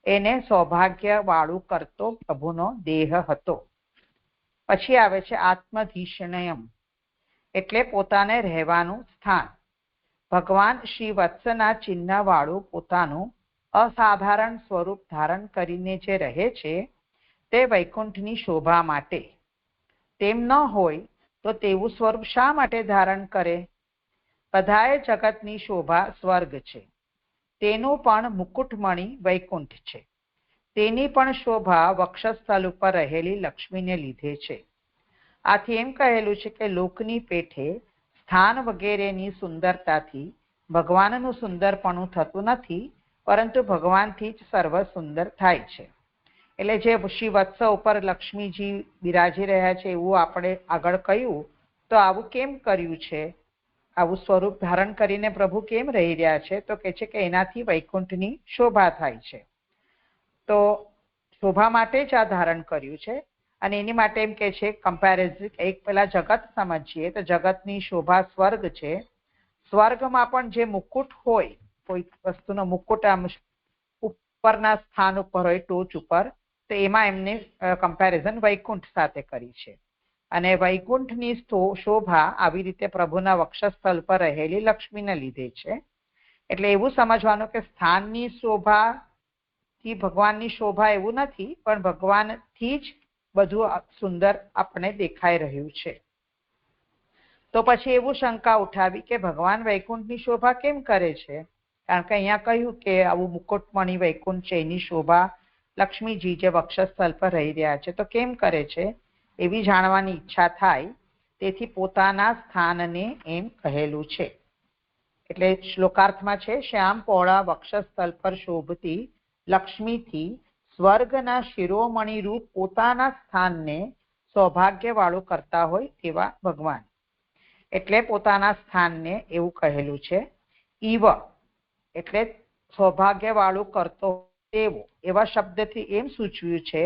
એને સૌભાગ્ય વાળું કરતો પ્રભુનો દેહ હતો. પછી આવે છે આત્મધીષ્ણયમ એટલે પોતાને રહેવાનું સ્થાન. ભગવાન શ્રી વત્સના ચિહ્ન વાળું પોતાનું અસાધારણ સ્વરૂપ ધારણ કરીને જે રહે છે તે વૈકુંઠની શોભા માટે. તેમ ન હોય તો તેવું સ્વરૂપ શા માટે ધારણ કરે? બધાએ જગતની શોભા સ્વર્ગ છે, તેનું પણ મુકુટમણિ વૈકુંઠ છે. તેની પણ શોભા વક્ષસ્થળ ઉપર રહેલી લક્ષ્મીને લીધે છે. આથી એમ કહેલું છે કે લોકની પેઠે સ્થાન વગેરેની સુંદરતાથી ભગવાનનું સુંદરપણું થતું નથી, પરંતુ ભગવાનથી જ સર્વ સુંદર થાય છે. એટલે જે શ્રી વત્સ ઉપર લક્ષ્મીજી બિરાજી રહ્યા છે એવું આપણે આગળ કહ્યું, તો આવું કેમ કર્યું છે, આવું સ્વરૂપ ધારણ કરીને પ્રભુ કેમ રહી રહ્યા છે, તો કે છે કે એનાથી વૈકુંઠની શોભા થાય છે. તો શોભા માટે જ આ ધારણ કર્યું છે. અને એની માટે એમ કે છે કમ્પેરિઝન, એક પેલા જગત સમજીએ તો જગતની શોભા સ્વર્ગ છે. સ્વર્ગમાં પણ જે મુકુટ હોય, કોઈ વસ્તુનો મુકુટ આમ ઉપરના સ્થાન ઉપર હોય, ટોચ ઉપર, તો એમાં એમને કમ્પેરિઝન વૈકુંઠ સાથે કરી છે. અને વૈકુંઠની શોભા આવી રીતે પ્રભુના વક્ષસ્થળ પર રહેલી લક્ષ્મીને લીધે છે. એટલે એવું સમજવાનું કે સ્થાનની શોભા થી ભગવાનની શોભા એવું નથી, પણ ભગવાનથી જ બધું સુંદર આપણે દેખાઈ રહ્યું છે. તો પછી એવું શંકા ઉઠાવી કે ભગવાન વૈકુંઠની શોભા કેમ કરે છે? કારણ કે અહીંયા કહ્યું કે આવું મુકુટમણિ વૈકુંઠ છે, એની શોભા લક્ષ્મીજી જે વક્ષસ્થળ પર રહી રહ્યા છે, તો કેમ કરે છે એવી જાણવાની ઈચ્છા થાય. તેથી પોતાના સ્થાનને એમ કહેલું છે. એટલે શ્લોકાર્થમાં છે, શ્યામ પહોળા વક્ષસ્થળ પર શોભતી લક્ષ્મીથી સ્વર્ગના શિરોમણિ રૂપ પોતાના સ્થાનને સૌભાગ્યવાળું કરતા હોય તેવા ભગવાન. એટલે પોતાના સ્થાનને એવું કહેલું છે. ઈવ એટલે સૌભાગ્યવાળું કરતો તેવો, એવા શબ્દથી એમ સૂચવ્યું છે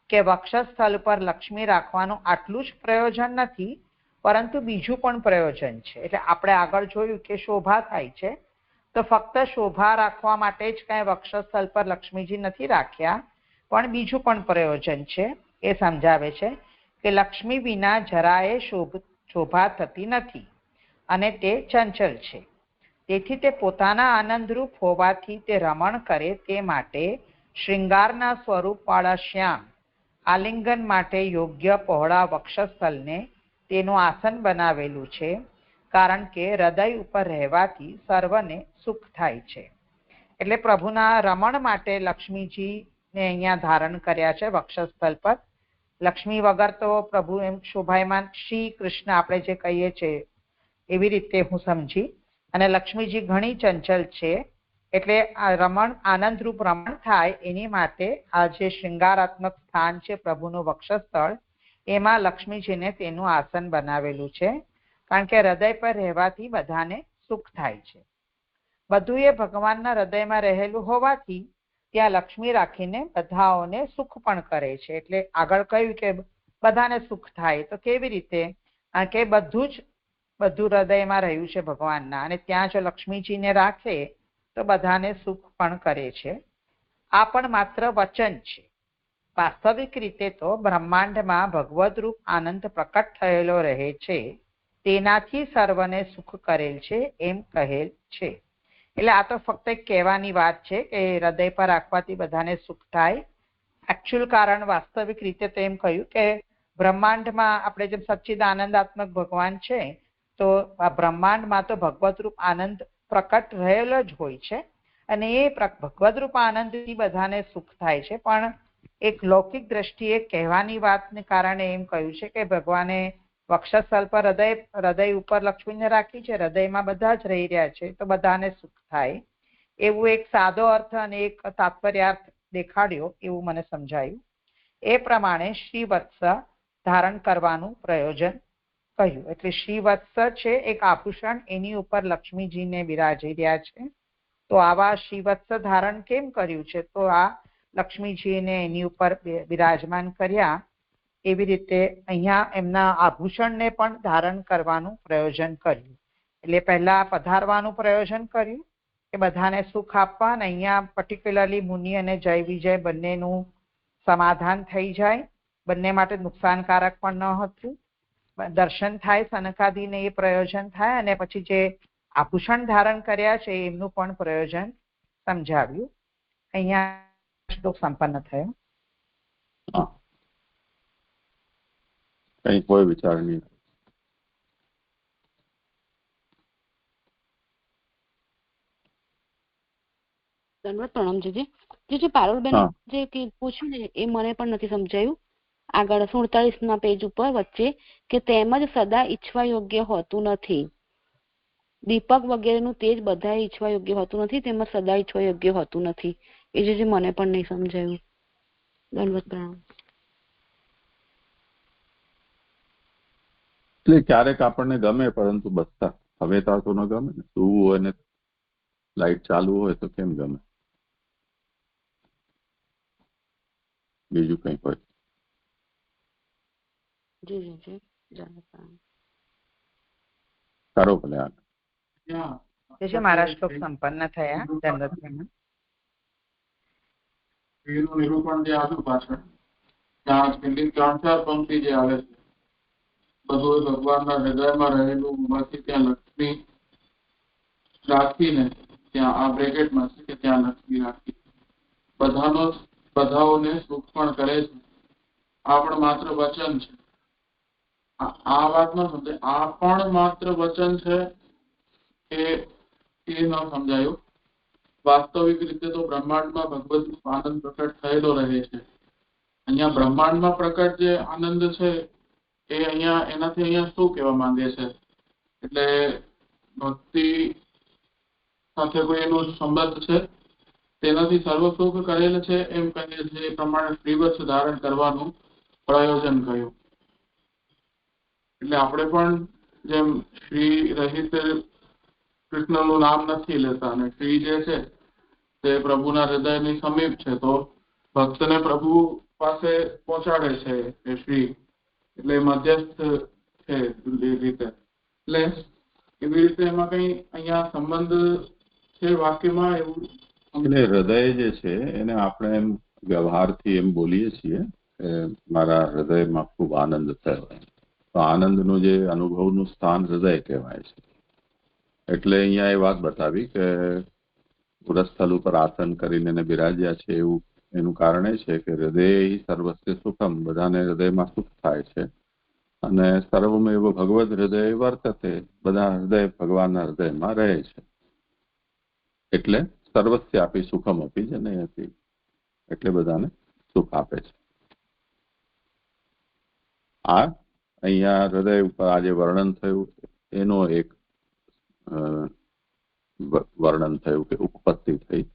કે વક્ષસ્થળ પર લક્ષ્મી રાખવાનું આટલું જ પ્રયોજન નથી, પરંતુ બીજું પણ પ્રયોજન છે. એટલે આપણે આગળ જોયું કે શોભા થાય છે, તો ફક્ત શોભા રાખવા માટે જ કાંઈ વક્ષસ્થળ પર લક્ષ્મીજી નથી રાખ્યા, પણ બીજું પણ પ્રયોજન છે. એ સમજાવે છે કે લક્ષ્મી વિના જરાએ શોભા થતી નથી અને તે ચંચલ છે. તેથી તે પોતાના આનંદરૂપ હોવાથી તે રમણ કરે તે માટે શૃંગારના સ્વરૂપવાળા શ્યામ આલિંગન માટે યોગ્ય પહોળા વક્ષસ્થળને તેનું આસન બનાવેલું છે, કારણ કે હૃદય ઉપર રહેવાથી સર્વને સુખ થાય છે. એટલે પ્રભુના રમણ માટે લક્ષ્મીજીને અહીંયા ધારણ કર્યા છે વક્ષસ્થળ પર. લક્ષ્મી વગર તો પ્રભુ એમ શોભાયમાન શ્રી કૃષ્ણ આપણે જે કહીએ છીએ એવી રીતે હું સમજી. અને લક્ષ્મીજી ઘણી ચંચલ છે, એટલે આ રમણ આનંદરૂપ રમણ થાય એની માટે આ જે શૃંગારાત્મક સ્થાન છે પ્રભુનું વક્ષસ્થળ, એમાં લક્ષ્મીજીને તેનું આસન બનાવેલું છે, કારણ કે હૃદય પર રહેવાથી બધાને સુખ થાય છે. બધું એ ભગવાનના હૃદયમાં રહેલું હોવાથી ત્યાં લક્ષ્મી રાખીને બધાઓને સુખ પણ કરે છે. એટલે આગળ કહ્યું કે બધાને સુખ થાય, તો કેવી રીતે? કારણ કે બધું હૃદયમાં રહ્યું છે ભગવાનના, અને ત્યાં જો લક્ષ્મીજીને રાખે તો બધાને સુખ પણ કરે છે. આ પણ માત્ર વચન છે. વાસ્તવિક રીતે તો બ્રહ્માંડમાં ભગવદ રૂપ આનંદ પ્રકટ થયેલો રહે છે, તેનાથી સર્વને સુખ કરેલ છે એમ કહેલ છે. એટલે આ તો ફક્ત એક કહેવાની વાત છે કે હૃદય પર રાખવાથી બધાને સુખ થાય. એકચ્યુઅલ કારણ વાસ્તવિક રીતે તો એમ કહ્યું કે બ્રહ્માંડમાં આપણે જેમ સચ્ચિદાનંદાત્મક ભગવાન છે, તો આ બ્રહ્માંડમાં તો ભગવદ રૂપ આનંદ પ્રકટ રહેલો જ હોય છે, અને એ ભગવદ રૂપ આનંદથી બધાને સુખ થાય છે. પણ એક લૌકિક દ્રષ્ટિએ કહેવાની વાતને કારણે એમ કહ્યું છે કે ભગવાને વક્ષસ્થળ પર હૃદય ઉપર લક્ષ્મીને રાખી છે, હૃદયમાં બધા જ રહી રહ્યા છે, તો બધાને સુખ થાય. એવું એક સાદો અર્થ અને એક તાત્પર્યાર્થ દેખાડ્યો એવું મને સમજાયું. એ પ્રમાણે શ્રીવત્સ ધારણ કરવાનું પ્રયોજન કહ્યું. એટલે શ્રીવત્સ છે એક આભૂષણ, એની ઉપર લક્ષ્મીજીને બિરાજી રહ્યા છે. તો આવા શ્રીવત્સ ધારણ કેમ કર્યું છે? તો આ લક્ષ્મીજીને એની ઉપર બિરાજમાન કર્યા, એવી રીતે અહીંયા એમના આભૂષણને પણ ધારણ કરવાનું પ્રયોજન કર્યું. એટલે પહેલા પધારવાનું પ્રયોજન કર્યું કે બધાને સુખ આપવા, અને અહીંયા પર્ટિક્યુલરલી મુનિ અને જય વિજય બંનેનું સમાધાન થઈ જાય, બંને માટે નુકસાનકારક પણ ન હતું. દર્શન થાય સનકાદીને એ પ્રયોજન થાય, અને પછી જે આભૂષણ ધારણ કર્યા છે એમનું પણ પ્રયોજન સમજાવ્યું. અહીંયા શ્લોક સંપન્ન થયો. કઈ કોઈ વિચાર નહીં. પ્રણામ જીજી. જે પારુલબેન જે પૂછ્યું ને એ મને પણ નથી સમજાયું. આગળ 47 પેજ ઉપર વચ્ચે કે તેમજ સદા ઈચ્છવા યોગ્ય હોતું નથી. દીપક વગેરેનું તેજ બધા ઈચ્છવા યોગ્ય હોતું નથી, તેમજ સદા ઈચ્છવા યોગ્ય હોતું નથી. એ જે મને પણ નહીં સમજાયું. દંડવત પ્રણામ. એટલે ક્યારેક આપણને ગમે પરંતુ બસતા હવે તો ન ગમે ને. સુવું હોય ને લાઈટ ચાલુ હોય તો કેમ ગમે? બીજું કઈ હોય? કરો ભલે. મારા શ્લોક સંપન્ન થયા. દંડવત પ્રણામ. નિરૂપણ જે આવ્યું પાછળ ત્યાં છેલ્લી 3-4 પંક્તિ જે આવે છે, બધું ભગવાનના હૃદયમાં રહેલું હોવાથી ત્યાં લક્ષ્મી રાખીને ત્યાં આ બ્રેકેટમાં છે કે ત્યાં લક્ષ્મી રાખી બધાઓને સુખ પણ કરે છે. આ પણ માત્ર વચન છે. આ વાત ન સમજે. આ પણ માત્ર વચન છે એ ન સમજાયું. વાસ્તવિક રીતે તો બ્રહ્માંડમાં ભગવત આનંદ પ્રકટ થયેલો રહે છે. અહીંયા બ્રહ્માંડમાં પ્રકટ જે આનંદ છે એ અહીંયા એનાથી અહીંયા શું કહેવા માંગે છે? એટલે ભક્તિ સાથે કોઈ એનો સંબંધ છે, તેનાથી સર્વ સુખ કરેલ છે એમ કહીએ છે. એ પ્રમાણે શ્રીવત્સ ધારણ કરવાનું પ્રયોજન કહ્યું. એટલે આપણે પણ જેમ શ્રી રહિત કૃષ્ણનું નામ નથી લેતા અને શ્રી જે છે તે પ્રભુના હૃદયની સમીપ છે, તો ભક્તને પ્રભુ પાસે પહોંચાડે છે એ શ્રી. એટલે મધ્યસ્થ છે રીતે. એટલે એવી રીતે એમાં કઈ અહીંયા સંબંધ છે વાક્યમાં એવું. એટલે હૃદય જે છે એને આપણે એમ વ્યવહારથી એમ બોલીએ છીએ કે મારા હૃદયમાં ખૂબ આનંદ થયો. તો આનંદનું જે અનુભવનું સ્થાન હૃદય કહેવાય છે. એટલે અહીંયા એ વાત બતાવી કે પુરસ્થલ ઉપર આસન કરીને એને બિરાજ્યા છે. એવું એનું કારણ એ છે કે હૃદય સર્વસ્ય સુખમ, બધાને હૃદયમાં સુખ થાય છે. અને સર્વમેવ ભગવદ હૃદય વર્તતે, બધા હૃદય ભગવાનના હૃદયમાં રહે છે. એટલે સર્વસ્ય આપી સુખમ આપી જ નહીં હતી. એટલે બધાને સુખ આપે છે. આ અહીંયા હૃદય ઉપર આજે વર્ણન થયું એનો એક વર્ણન થયું કે ઉત્પત્તિ થઈ.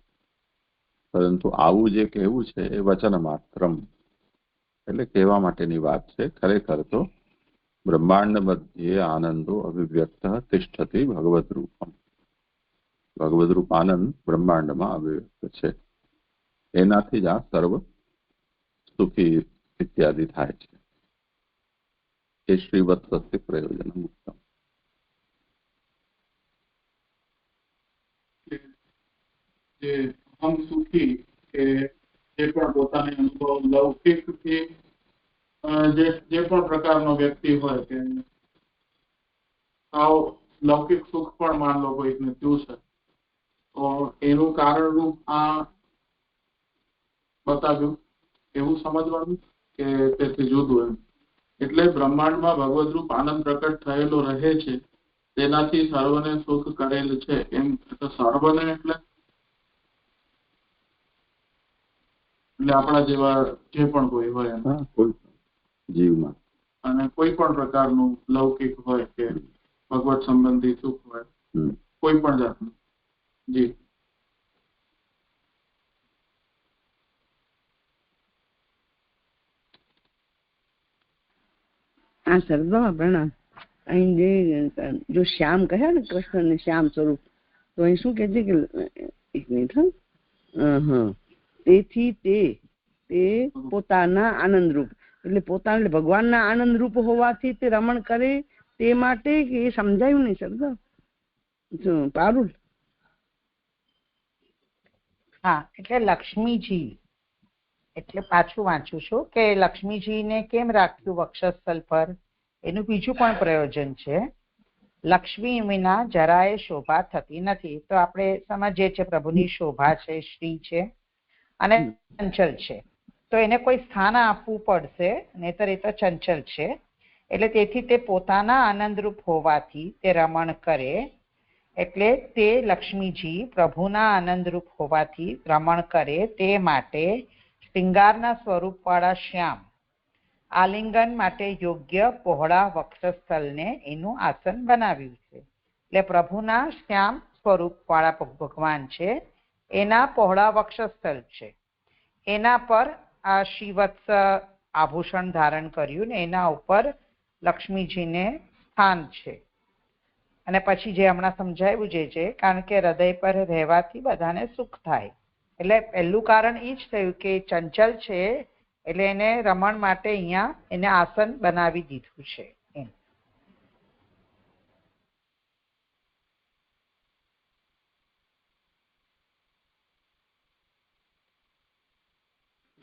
પરંતુ આવું જે કહેવું છે એ વચન માત્રમ, એટલે કહેવા માટેની વાત છે. ખરેખર તો બ્રહ્માંડ મધ્યે આનંદો અભિવ્યક્ત તિષ્ઠતિ ભગવદ રૂપમ. ભગવદ રૂપ આનંદ બ્રહ્માંડમાં અભિવ્યક્ત છે. એનાથી જ આ સર્વ સુખી ઇત્યાદિ થાય છે. એ શ્રીવત્સસ્ય પ્રયોજન મુક્તમ. જે હમ સુખી કે જે પણ પોતાની અનુભવ લૌકિક જે પણ પ્રકારનો વ્યક્તિ હોય કે આવ લૌકિક સુખ પણ માન લો કોઈકને થયું છે, તો એનું કારણરૂપ આ બતાવ્યું એવું સમજવાનું કે તેથી જુદું એમ. એટલે બ્રહ્માંડમાં ભગવદરૂપ આનંદ પ્રકટ થયેલો રહે છે, તેનાથી સર્વને સુખ કરેલ છે. એમ સર્વને એટલે આપણા જેવા જે પણ કોઈ હોય જીવમાં, અને કોઈ પણ પ્રકારનું લૌકિક હોય કે ભગવત સંબંધી સુખ હોય, કોઈ પણ જાતનું. જી આ શબ્દમાં પ્રણામ. અહીં જે જો શ્યામ કહે ને કૃષ્ણને શ્યામ સ્વરૂપ, તો અહીં શું કે છે કે એક મિનિટ, તેથી તે પોતાના આનંદ રૂપ, એટલે પોતાના ભગવાનના આનંદ રૂપ હોવાથી તે રમણ કરે તે માટે કે એ સમજાયું નહીં શબ્દ પારુલ? હા, એટલે લક્ષ્મીજી, એટલે પાછું વાંચું છું કે લક્ષ્મીજીને કેમ રાખ્યું વક્ષસ્થલ પર, એનું બીજું પણ પ્રયોજન છે. લક્ષ્મી વિના જરાય શોભા થતી નથી. તો આપણે સમજીએ છીએ પ્રભુની શોભા છે, શ્રી છે અને ચંચલ છે, તો એને કોઈ સ્થાન આપવું પડશે, નહીતર એ તો ચંચલ છે. એટલે તેથી તે પોતાના આનંદરૂપ હોવાથી તે રમણ કરે એટલે તે લક્ષ્મીજી પ્રભુના આનંદરૂપ હોવાથી રમણ કરે તે માટે શૃંગારના સ્વરૂપવાળા શ્યામ આલિંગન માટે યોગ્ય પહોળા વક્ષસ્થલને એનું આસન બનાવ્યું છે. એટલે પ્રભુના શ્યામ સ્વરૂપવાળા ભગવાન છે, એના પહોળા વક્ષસ્થલ છે, એના પર આ શ્રીવત્સ આભૂષણ ધારણ કર્યું ને એના ઉપર લક્ષ્મીજીને સ્થાન છે. અને પછી જે હમણાં સમજાવ્યું છે, કારણ કે હૃદય પર રહેવાથી બધાને સુખ થાય. એટલે પહેલું કારણ એ જ થયું કે ચંચલ છે, એટલે એને રમણ માટે અહીંયા એને આસન બનાવી દીધું છે.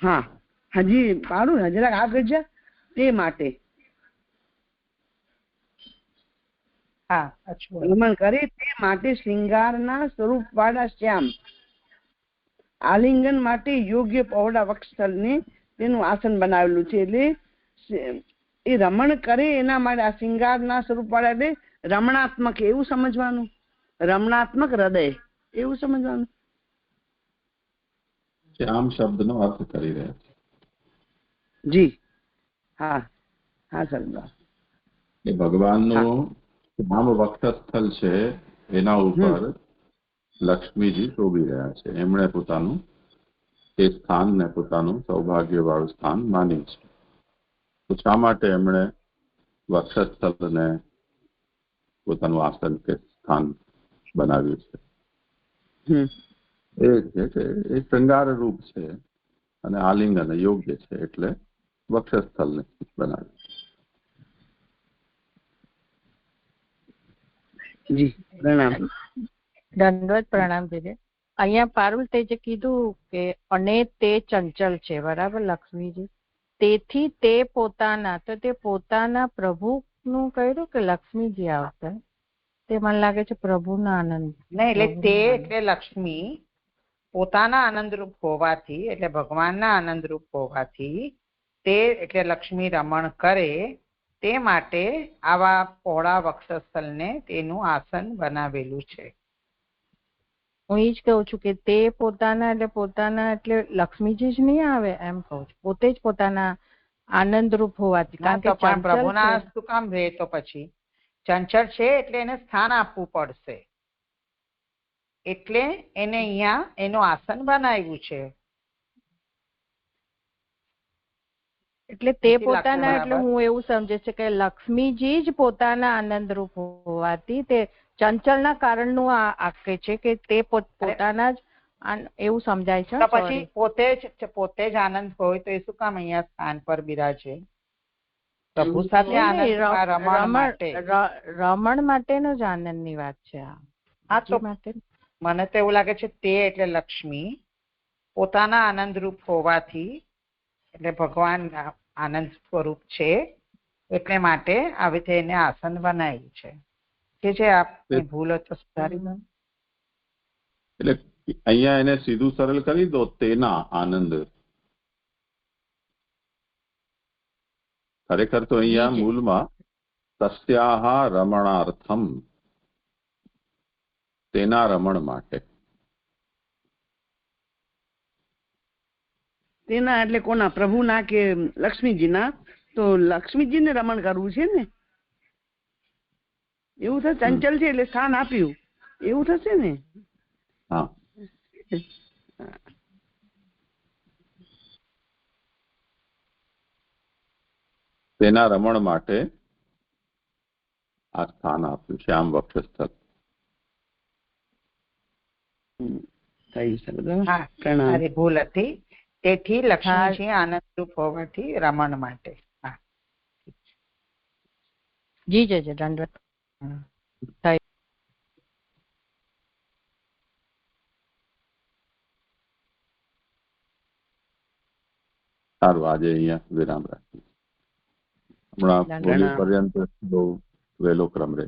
હા, હજી પાડું ને જરાક આગળ જા. તે માટે રમણ કરે તે માટે શ્રૃંગારના સ્વરૂપ વાળા શ્યામ આલિંગન માટે યોગ્ય પહોળા વક્ષસ્થળને તેનું આસન બનાવેલું છે. એટલે એ રમણ કરે એના માટે આ શ્રૃંગારના સ્વરૂપ વાળા એટલે રમણાત્મક એવું સમજવાનું, રમણાત્મક હૃદય એવું સમજવાનું. શ્યામ શબ્દનો અર્થ કરી રહ્યા છે. જી હા હા સરદાર. એ ભગવાનનું શ્યામ વક્ષસ્થળ છે, એના ઉપર લક્ષ્મીજી શોભી રહ્યા છે. એમણે પોતાનું એ સ્થાનને પોતાનું સૌભાગ્યવાળું સ્થાન માન્યું છે. તો શા માટે એમણે વક્ષસ્થળને પોતાનું આસન કે સ્થાન બનાવ્યું છે? એ છે કે એ શૃંગાર રૂપ છે અને આલિંગન યોગ્ય છે, એટલે વક્ષસ્થળને બનાવ્યું. જી પ્રણામ. દંડવત પ્રણામ દીદી. અહીંયા પારુલ તે જે કીધું કે અને તે ચંચલ છે, બરાબર, લક્ષ્મીજી, તેથી તે પોતાના, તો તે પોતાના પ્રભુનું કહ્યું કે લક્ષ્મીજી આવશે, તે મને લાગે છે પ્રભુના આનંદ નહીં. એટલે તે એટલે લક્ષ્મી પોતાના આનંદરૂપ હોવાથી, એટલે ભગવાનના આનંદરૂપ હોવાથી તે એટલે લક્ષ્મી રમણ કરે તે માટે આવા પહોળા વક્ષસ્થળને તેનું આસન બનાવેલું છે. હું એ જ કહું છું કે તે પોતાના એટલે લક્ષ્મીજી જ નહીં આવે એમ કહું છું, પોતે જ પોતાના આનંદરૂપ હોવાથી. કારણ કે પ્રભુના શું કામ રહે? તો પછી ચંચળ છે એટલે એને સ્થાન આપવું પડશે, એટલે એને અહીંયા એનું આસન બનાવ્યું છે. એટલે તે પોતાના, એટલે હું એવું સમજે છે કે લક્ષ્મીજી જ પોતાના આનંદરૂપ હોવાથી તે ચંચલના કારણનું આખે છે કે તે પોતાના જ એવું સમજાય છે. પછી પોતે જ આનંદ હોય તો એ શું કામ અહીંયા સ્થાન પર બિરાજે? પ્રભુ સાથે રમણ માટેનો જ આનંદની વાત છે. હા, તો મને તો એવું લાગે છે તે એટલે લક્ષ્મી પોતાના આનંદરૂપ હોવાથી, એટલે ભગવાન આનંદ સ્વરૂપ છે, એટલે માટે આવી રીતે એને આસન બનાવ્યું છે. કે જે આપની ભૂલ તો સુધારી દો. એટલે અહીંયા એને સીધું સરળ કરી દો, તેના આનંદ. ખરેખર તો અહીંયા મૂળમાં તસ્યાહ રમણાર્થમ, તેના રમણ માટે. તેના એટલે કોના? પ્રભુના કે લક્ષ્મીજીના? તો લક્ષ્મીજીને રમણ કરવું છે ને, એવું થશે. ચંચલ છે એટલે સ્થાન આપ્યું, એવું થશે ને. હા, તેના રમણ માટે આ સ્થાન આપ્યું, શ્યામ વક્ષસ્થળ. ભૂલ હતી. તેથી લક્ષ્મીજી આનંદરૂપ હોવાથી રમણ માટે. જી જય જય દંડવત. સારું, આજે અહીંયા વિરામ રાખીએ. હમણાં પર્યંત બહુ વહેલો ક્રમ રહે.